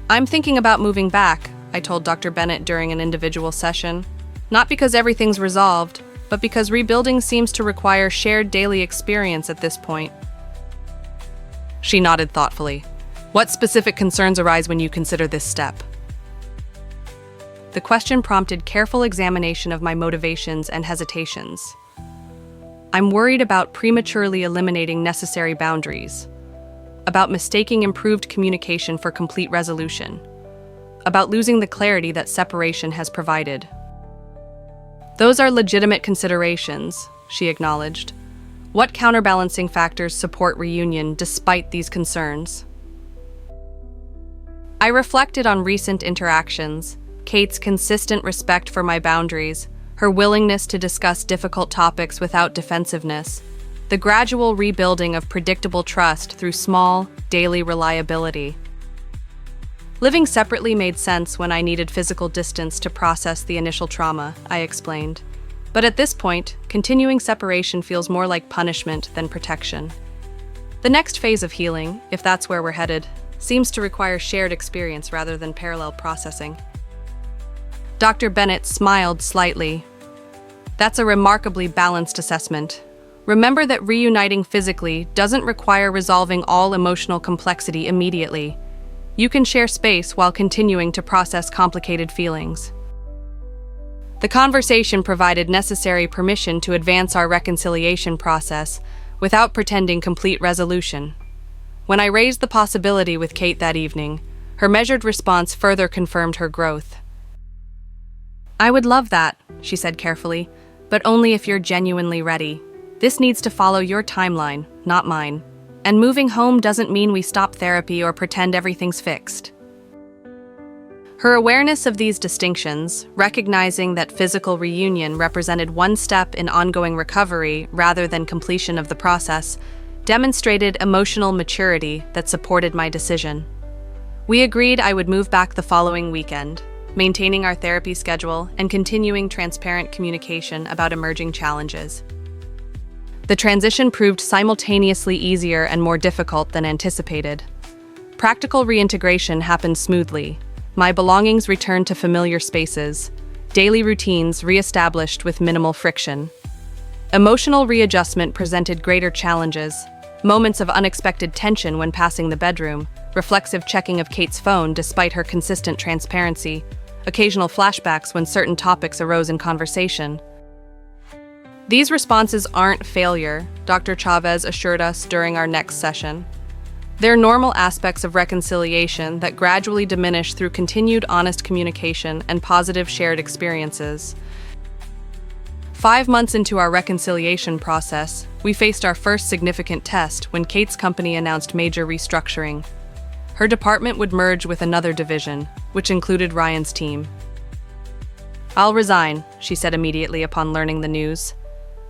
I'm thinking about moving back, I told Dr. Bennett during an individual session, not because everything's resolved, but because rebuilding seems to require shared daily experience at this point. She nodded thoughtfully. What specific concerns arise when you consider this step? The question prompted careful examination of my motivations and hesitations. I'm worried about prematurely eliminating necessary boundaries, about mistaking improved communication for complete resolution, about losing the clarity that separation has provided. Those are legitimate considerations, she acknowledged. What counterbalancing factors support reunion despite these concerns? I reflected on recent interactions, Kate's consistent respect for my boundaries, her willingness to discuss difficult topics without defensiveness, the gradual rebuilding of predictable trust through small, daily reliability. Living separately made sense when I needed physical distance to process the initial trauma, I explained. But at this point, continuing separation feels more like punishment than protection. The next phase of healing, if that's where we're headed, seems to require shared experience rather than parallel processing. Dr. Bennett smiled slightly. That's a remarkably balanced assessment. Remember that reuniting physically doesn't require resolving all emotional complexity immediately. You can share space while continuing to process complicated feelings. The conversation provided necessary permission to advance our reconciliation process without pretending complete resolution. When I raised the possibility with Kate that evening, her measured response further confirmed her growth. "I would love that," she said carefully, "but only if you're genuinely ready. This needs to follow your timeline, not mine. And moving home doesn't mean we stop therapy or pretend everything's fixed." Her awareness of these distinctions, recognizing that physical reunion represented one step in ongoing recovery rather than completion of the process, demonstrated emotional maturity that supported my decision. We agreed I would move back the following weekend, maintaining our therapy schedule and continuing transparent communication about emerging challenges. The transition proved simultaneously easier and more difficult than anticipated. Practical reintegration happened smoothly. My belongings returned to familiar spaces, daily routines reestablished with minimal friction. Emotional readjustment presented greater challenges, moments of unexpected tension when passing the bedroom, reflexive checking of Kate's phone despite her consistent transparency, occasional flashbacks when certain topics arose in conversation. These responses aren't failure, Dr. Chavez assured us during our next session. They're normal aspects of reconciliation that gradually diminish through continued honest communication and positive shared experiences. 5 months into our reconciliation process, we faced our first significant test when Kate's company announced major restructuring. Her department would merge with another division, which included Ryan's team. "I'll resign," she said immediately upon learning the news.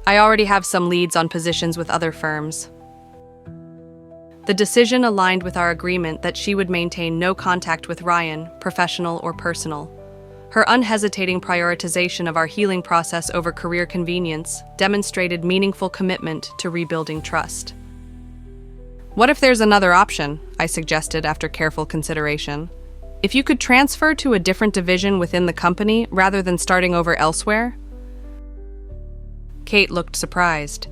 "I already have some leads on positions with other firms." The decision aligned with our agreement that she would maintain no contact with Ryan, professional or personal. Her unhesitating prioritization of our healing process over career convenience demonstrated meaningful commitment to rebuilding trust. "What if there's another option?" I suggested after careful consideration. "If you could transfer to a different division within the company rather than starting over elsewhere?" Kate looked surprised.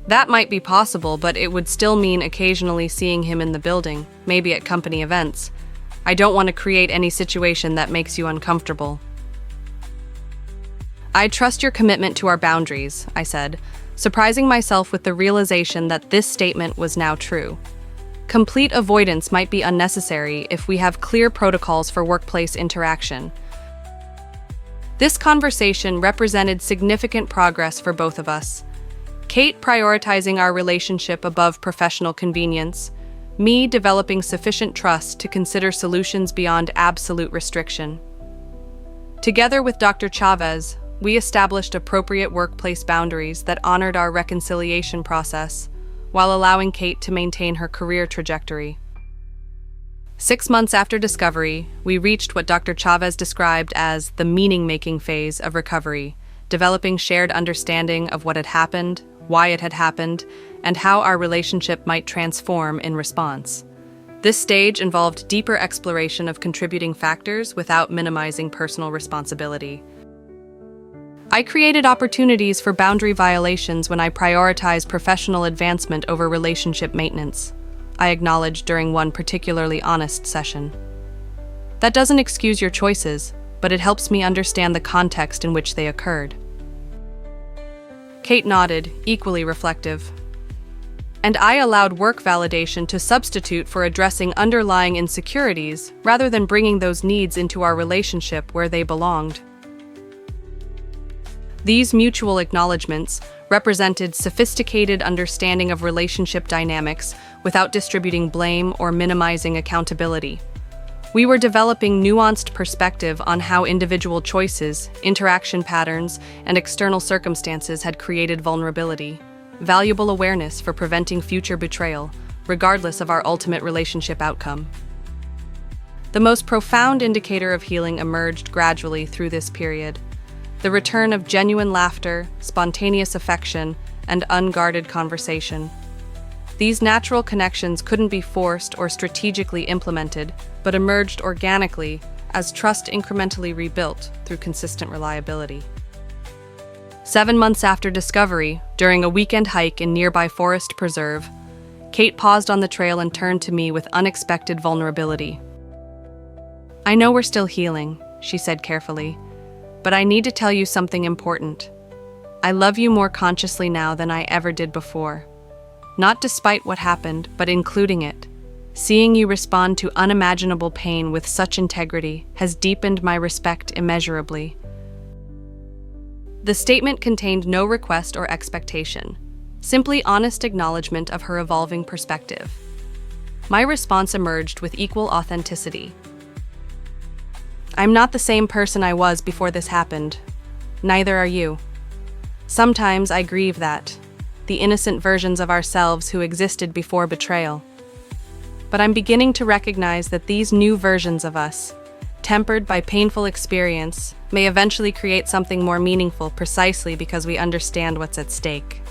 "That might be possible, but it would still mean occasionally seeing him in the building, maybe at company events. I don't want to create any situation that makes you uncomfortable." "I trust your commitment to our boundaries," I said, surprising myself with the realization that this statement was now true. Complete avoidance might be unnecessary if we have clear protocols for workplace interaction. This conversation represented significant progress for both of us. Kate prioritizing our relationship above professional convenience, me developing sufficient trust to consider solutions beyond absolute restriction. Together with Dr. Chavez, we established appropriate workplace boundaries that honored our reconciliation process, while allowing Kate to maintain her career trajectory. 6 months after discovery, we reached what Dr. Chavez described as the meaning-making phase of recovery, developing shared understanding of what had happened, why it had happened, and how our relationship might transform in response. This stage involved deeper exploration of contributing factors without minimizing personal responsibility. I created opportunities for boundary violations when I prioritized professional advancement over relationship maintenance, I acknowledged during one particularly honest session. "That doesn't excuse your choices, but it helps me understand the context in which they occurred." Kate nodded, equally reflective. "And I allowed work validation to substitute for addressing underlying insecurities rather than bringing those needs into our relationship where they belonged." These mutual acknowledgments represented sophisticated understanding of relationship dynamics without distributing blame or minimizing accountability. We were developing nuanced perspective on how individual choices, interaction patterns, and external circumstances had created vulnerability, valuable awareness for preventing future betrayal, regardless of our ultimate relationship outcome. The most profound indicator of healing emerged gradually through this period: the return of genuine laughter, spontaneous affection, and unguarded conversation. These natural connections couldn't be forced or strategically implemented, but emerged organically as trust incrementally rebuilt through consistent reliability. 7 months after discovery, during a weekend hike in nearby forest preserve, Kate paused on the trail and turned to me with unexpected vulnerability. "I know we're still healing," she said carefully, "but I need to tell you something important. I love you more consciously now than I ever did before. Not despite what happened, but including it. Seeing you respond to unimaginable pain with such integrity has deepened my respect immeasurably." The statement contained no request or expectation, simply honest acknowledgement of her evolving perspective. My response emerged with equal authenticity. "I'm not the same person I was before this happened. Neither are you. Sometimes I grieve that, the innocent versions of ourselves who existed before betrayal. But I'm beginning to recognize that these new versions of us, tempered by painful experience, may eventually create something more meaningful precisely because we understand what's at stake."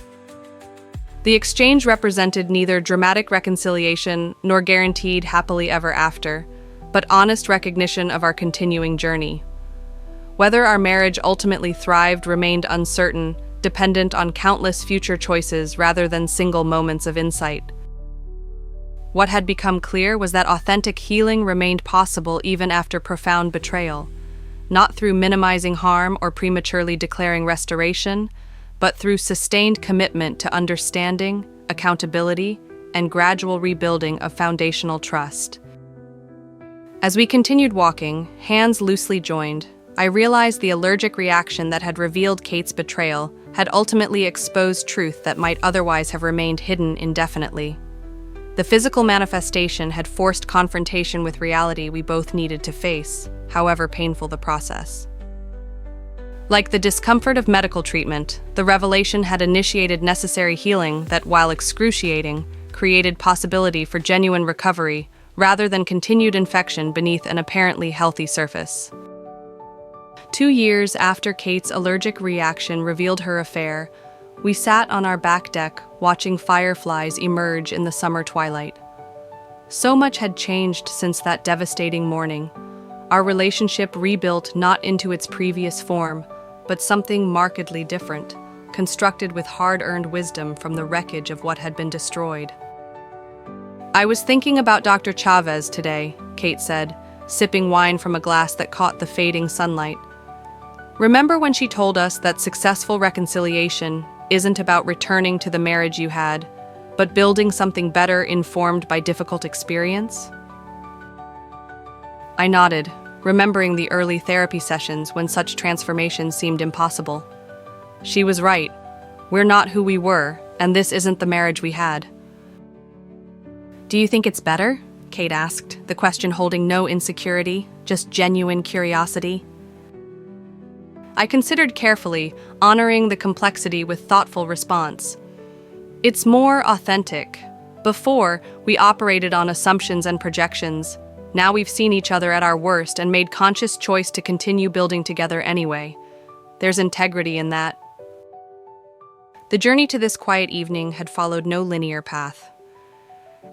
The exchange represented neither dramatic reconciliation nor guaranteed happily ever after, but honest recognition of our continuing journey. Whether our marriage ultimately thrived remained uncertain, dependent on countless future choices rather than single moments of insight. What had become clear was that authentic healing remained possible even after profound betrayal, not through minimizing harm or prematurely declaring restoration, but through sustained commitment to understanding, accountability, and gradual rebuilding of foundational trust. As we continued walking, hands loosely joined, I realized the allergic reaction that had revealed Kate's betrayal had ultimately exposed truth that might otherwise have remained hidden indefinitely. The physical manifestation had forced confrontation with reality we both needed to face, however painful the process. Like the discomfort of medical treatment, the revelation had initiated necessary healing that, while excruciating, created possibility for genuine recovery rather than continued infection beneath an apparently healthy surface. 2 years after Kate's allergic reaction revealed her affair, we sat on our back deck watching fireflies emerge in the summer twilight. So much had changed since that devastating morning. Our relationship rebuilt not into its previous form, but something markedly different, constructed with hard-earned wisdom from the wreckage of what had been destroyed. "I was thinking about Dr. Chavez today," Kate said, sipping wine from a glass that caught the fading sunlight. "Remember when she told us that successful reconciliation isn't about returning to the marriage you had, but building something better informed by difficult experience?" I nodded, remembering the early therapy sessions when such transformation seemed impossible. She was right. We're not who we were, and this isn't the marriage we had. "Do you think it's better?" Kate asked, the question holding no insecurity, just genuine curiosity. I considered carefully, honoring the complexity with thoughtful response. "It's more authentic. Before, we operated on assumptions and projections. Now we've seen each other at our worst and made conscious choice to continue building together anyway. There's integrity in that." The journey to this quiet evening had followed no linear path.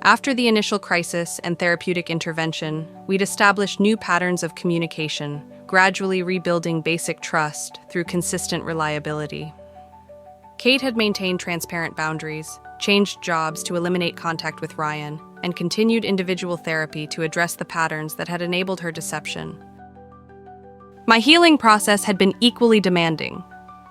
After the initial crisis and therapeutic intervention, we'd established new patterns of communication, gradually rebuilding basic trust through consistent reliability. Kate had maintained transparent boundaries, changed jobs to eliminate contact with Ryan, and continued individual therapy to address the patterns that had enabled her deception. My healing process had been equally demanding,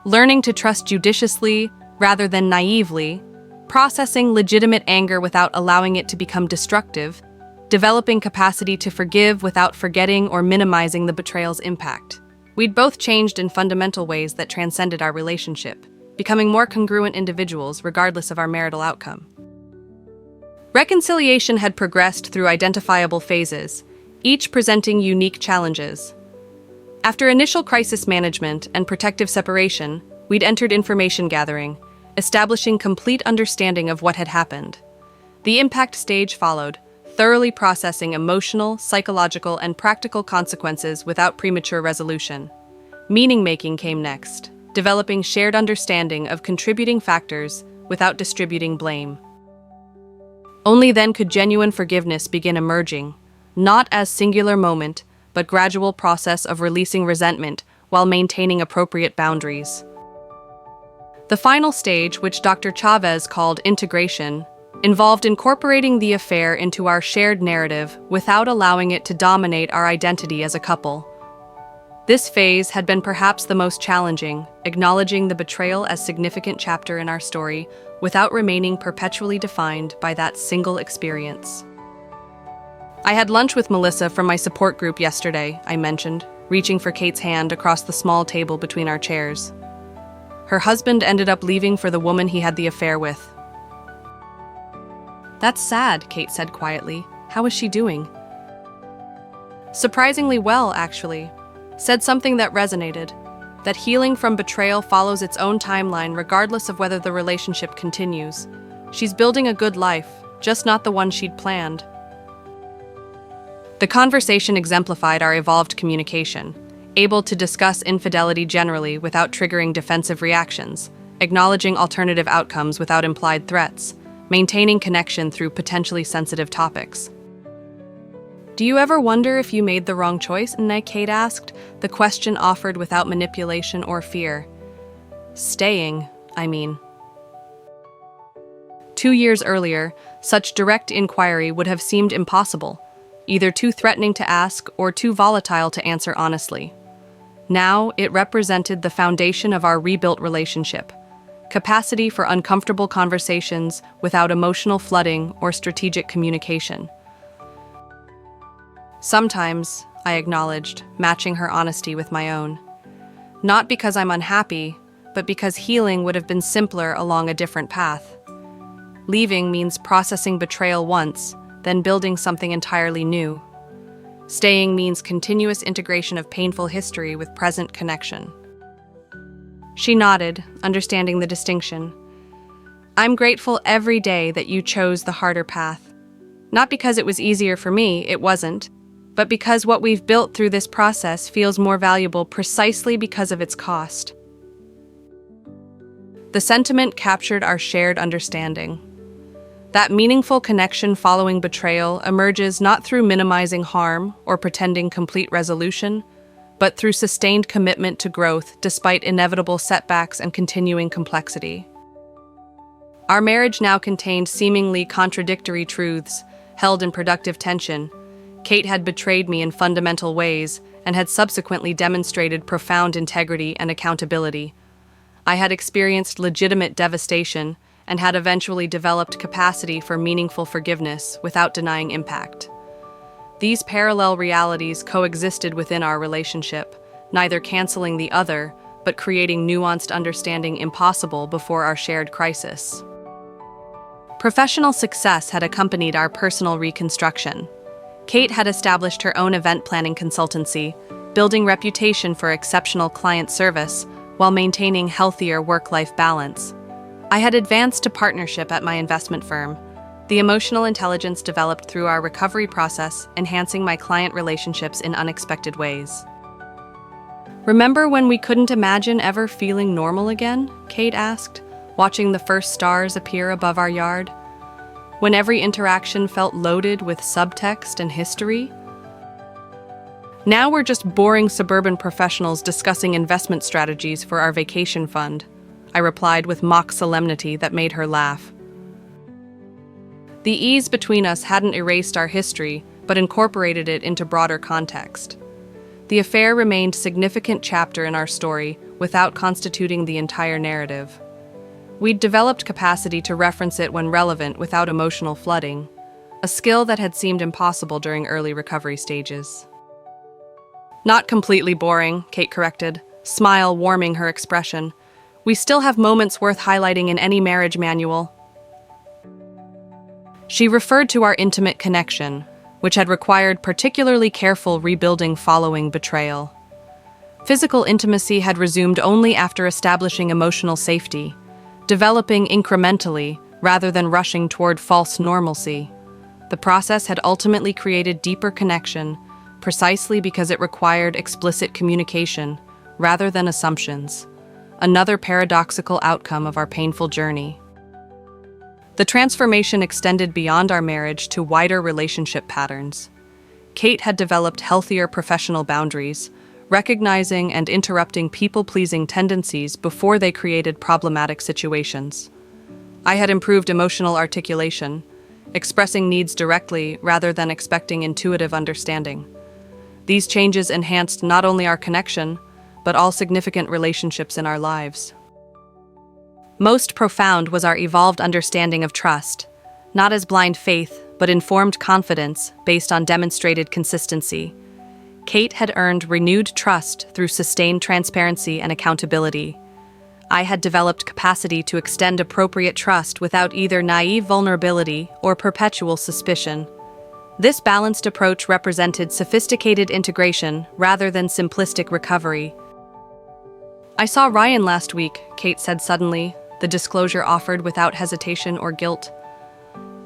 learning to trust judiciously rather than naively, processing legitimate anger without allowing it to become destructive, developing capacity to forgive without forgetting or minimizing the betrayal's impact. We'd both changed in fundamental ways that transcended our relationship, becoming more congruent individuals regardless of our marital outcome. Reconciliation had progressed through identifiable phases, each presenting unique challenges. After initial crisis management and protective separation, we'd entered information gathering, establishing complete understanding of what had happened. The impact stage followed, thoroughly processing emotional, psychological, and practical consequences without premature resolution. Meaning-making came next, developing shared understanding of contributing factors without distributing blame. Only then could genuine forgiveness begin emerging, not as singular moment, but gradual process of releasing resentment while maintaining appropriate boundaries. The final stage, which Dr. Chavez called integration, involved incorporating the affair into our shared narrative without allowing it to dominate our identity as a couple. This phase had been perhaps the most challenging, acknowledging the betrayal as a significant chapter in our story without remaining perpetually defined by that single experience. I had lunch with Melissa from my support group yesterday, I mentioned, reaching for Kate's hand across the small table between our chairs. Her husband ended up leaving for the woman he had the affair with. That's sad, Kate said quietly. How is she doing? Surprisingly well, actually. Said something that resonated. That healing from betrayal follows its own timeline regardless of whether the relationship continues. She's building a good life, just not the one she'd planned. The conversation exemplified our evolved communication, able to discuss infidelity generally without triggering defensive reactions, acknowledging alternative outcomes without implied threats, maintaining connection through potentially sensitive topics. Do you ever wonder if you made the wrong choice? Kate asked, the question offered without manipulation or fear. Staying, I mean. 2 years earlier, such direct inquiry would have seemed impossible, either too threatening to ask or too volatile to answer honestly. Now, it represented the foundation of our rebuilt relationship, capacity for uncomfortable conversations without emotional flooding or strategic communication. Sometimes, I acknowledged, matching her honesty with my own. Not because I'm unhappy, but because healing would have been simpler along a different path. Leaving means processing betrayal once, then building something entirely new. Staying means continuous integration of painful history with present connection. She nodded, understanding the distinction. I'm grateful every day that you chose the harder path. Not because it was easier for me, it wasn't, but because what we've built through this process feels more valuable precisely because of its cost. The sentiment captured our shared understanding. That meaningful connection following betrayal emerges not through minimizing harm or pretending complete resolution, but through sustained commitment to growth despite inevitable setbacks and continuing complexity. Our marriage now contained seemingly contradictory truths, held in productive tension. Kate had betrayed me in fundamental ways and had subsequently demonstrated profound integrity and accountability. I had experienced legitimate devastation and had eventually developed capacity for meaningful forgiveness without denying impact. These parallel realities coexisted within our relationship, neither canceling the other, but creating nuanced understanding impossible before our shared crisis. Professional success had accompanied our personal reconstruction. Kate had established her own event planning consultancy, building reputation for exceptional client service while maintaining healthier work-life balance. I had advanced to partnership at my investment firm, the emotional intelligence developed through our recovery process enhancing my client relationships in unexpected ways. Remember when we couldn't imagine ever feeling normal again? Kate asked, watching the first stars appear above our yard. When every interaction felt loaded with subtext and history? Now we're just boring suburban professionals discussing investment strategies for our vacation fund, I replied with mock solemnity that made her laugh. The ease between us hadn't erased our history, but incorporated it into broader context. The affair remained a significant chapter in our story without constituting the entire narrative. We'd developed capacity to reference it when relevant without emotional flooding, a skill that had seemed impossible during early recovery stages. Not completely boring, Kate corrected, smile warming her expression. We still have moments worth highlighting in any marriage manual. She referred to our intimate connection, which had required particularly careful rebuilding following betrayal. Physical intimacy had resumed only after establishing emotional safety, developing incrementally rather than rushing toward false normalcy. The process had ultimately created deeper connection, precisely because it required explicit communication rather than assumptions. Another paradoxical outcome of our painful journey. The transformation extended beyond our marriage to wider relationship patterns. Kate had developed healthier professional boundaries, recognizing and interrupting people-pleasing tendencies before they created problematic situations. I had improved emotional articulation, expressing needs directly rather than expecting intuitive understanding. These changes enhanced not only our connection, but all significant relationships in our lives. Most profound was our evolved understanding of trust, not as blind faith, but informed confidence based on demonstrated consistency. Kate had earned renewed trust through sustained transparency and accountability. I had developed capacity to extend appropriate trust without either naive vulnerability or perpetual suspicion. This balanced approach represented sophisticated integration rather than simplistic recovery. "I saw Ryan last week," Kate said suddenly, the disclosure offered without hesitation or guilt.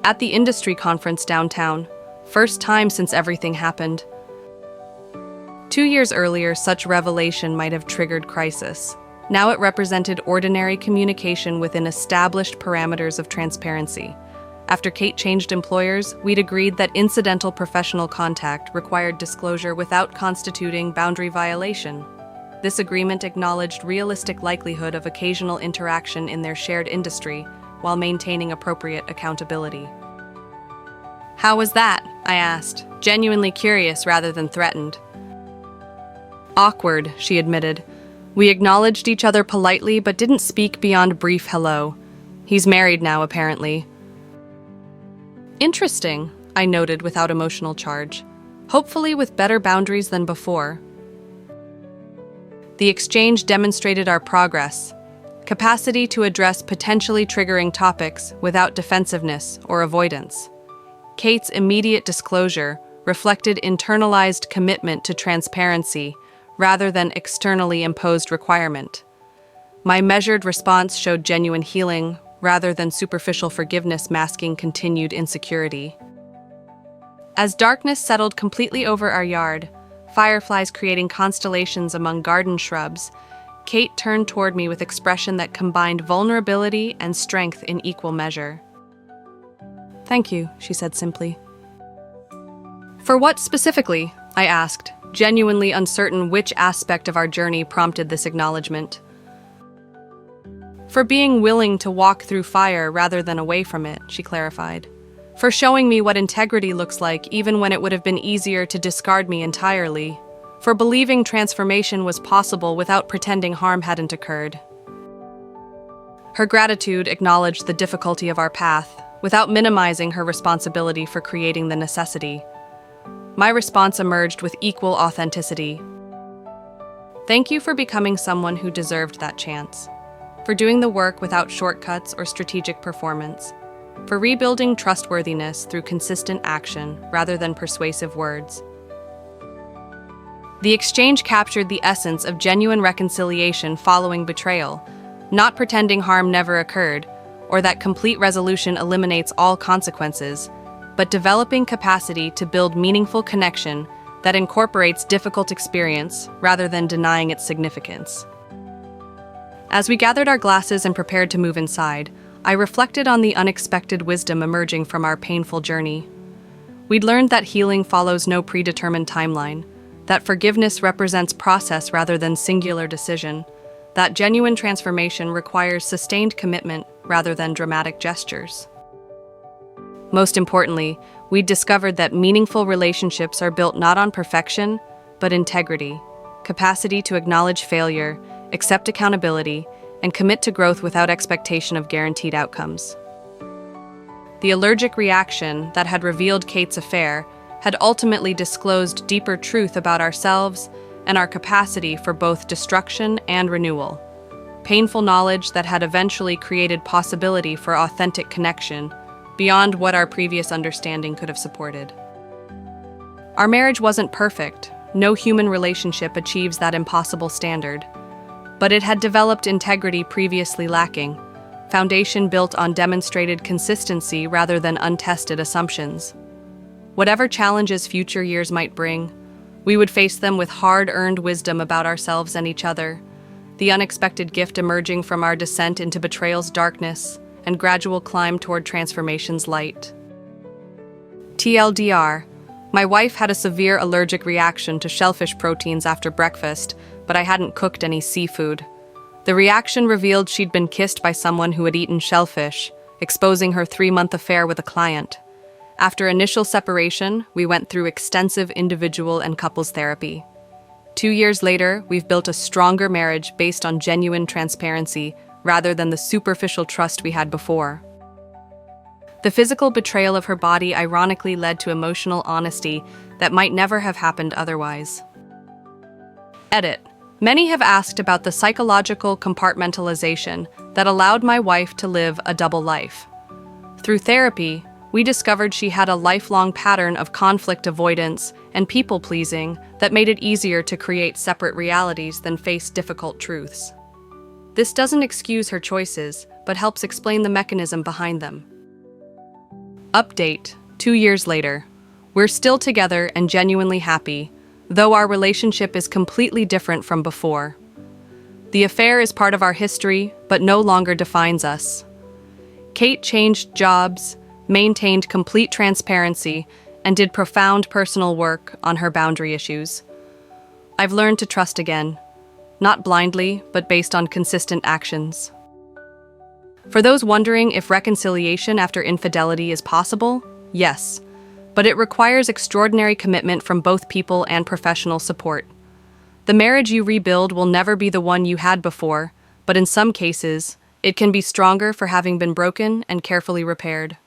"At the industry conference downtown. First time since everything happened." 2 years earlier, such revelation might have triggered crisis. Now it represented ordinary communication within established parameters of transparency. After Kate changed employers, we'd agreed that incidental professional contact required disclosure without constituting boundary violation. This agreement acknowledged realistic likelihood of occasional interaction in their shared industry while maintaining appropriate accountability. "How was that?" I asked, genuinely curious rather than threatened. "Awkward," she admitted. "We acknowledged each other politely but didn't speak beyond brief hello. He's married now, apparently." "Interesting," I noted without emotional charge. "Hopefully with better boundaries than before." The exchange demonstrated our progress, capacity to address potentially triggering topics without defensiveness or avoidance. Kate's immediate disclosure reflected internalized commitment to transparency rather than externally imposed requirement. My measured response showed genuine healing rather than superficial forgiveness masking continued insecurity. As darkness settled completely over our yard, fireflies creating constellations among garden shrubs, Kate turned toward me with expression that combined vulnerability and strength in equal measure. "Thank you," she said simply. "For what specifically?" I asked, genuinely uncertain which aspect of our journey prompted this acknowledgement. "For being willing to walk through fire rather than away from it," she clarified. "For showing me what integrity looks like even when it would have been easier to discard me entirely. For believing transformation was possible without pretending harm hadn't occurred." Her gratitude acknowledged the difficulty of our path, without minimizing her responsibility for creating the necessity. My response emerged with equal authenticity. "Thank you for becoming someone who deserved that chance. For doing the work without shortcuts or strategic performance. For rebuilding trustworthiness through consistent action rather than persuasive words." The exchange captured the essence of genuine reconciliation following betrayal, not pretending harm never occurred, or that complete resolution eliminates all consequences, but developing capacity to build meaningful connection that incorporates difficult experience rather than denying its significance. As we gathered our glasses and prepared to move inside, I reflected on the unexpected wisdom emerging from our painful journey. We'd learned that healing follows no predetermined timeline, that forgiveness represents process rather than singular decision, that genuine transformation requires sustained commitment rather than dramatic gestures. Most importantly, we discovered that meaningful relationships are built not on perfection, but integrity, capacity to acknowledge failure, accept accountability, and commit to growth without expectation of guaranteed outcomes. The allergic reaction that had revealed Kate's affair had ultimately disclosed deeper truth about ourselves and our capacity for both destruction and renewal. Painful knowledge that had eventually created possibility for authentic connection beyond what our previous understanding could have supported. Our marriage wasn't perfect. No human relationship achieves that impossible standard. But it had developed integrity previously lacking, foundation built on demonstrated consistency rather than untested assumptions. Whatever challenges future years might bring, we would face them with hard-earned wisdom about ourselves and each other, the unexpected gift emerging from our descent into betrayal's darkness and gradual climb toward transformation's light. TLDR, My wife had a severe allergic reaction to shellfish proteins after breakfast, but I hadn't cooked any seafood. The reaction revealed she'd been kissed by someone who had eaten shellfish, exposing her 3-month affair with a client. After initial separation, we went through extensive individual and couples therapy. 2 years later, we've built a stronger marriage based on genuine transparency rather than the superficial trust we had before. The physical betrayal of her body ironically led to emotional honesty that might never have happened otherwise. Edit. Many have asked about the psychological compartmentalization that allowed my wife to live a double life. Through therapy, we discovered she had a lifelong pattern of conflict avoidance and people-pleasing that made it easier to create separate realities than face difficult truths. This doesn't excuse her choices, but helps explain the mechanism behind them. Update. 2 years later. We're still together and genuinely happy, though our relationship is completely different from before. The affair is part of our history, but no longer defines us. Kate changed jobs, maintained complete transparency, and did profound personal work on her boundary issues. I've learned to trust again, not blindly, but based on consistent actions. For those wondering if reconciliation after infidelity is possible, yes, but it requires extraordinary commitment from both people and professional support. The marriage you rebuild will never be the one you had before, but in some cases, it can be stronger for having been broken and carefully repaired.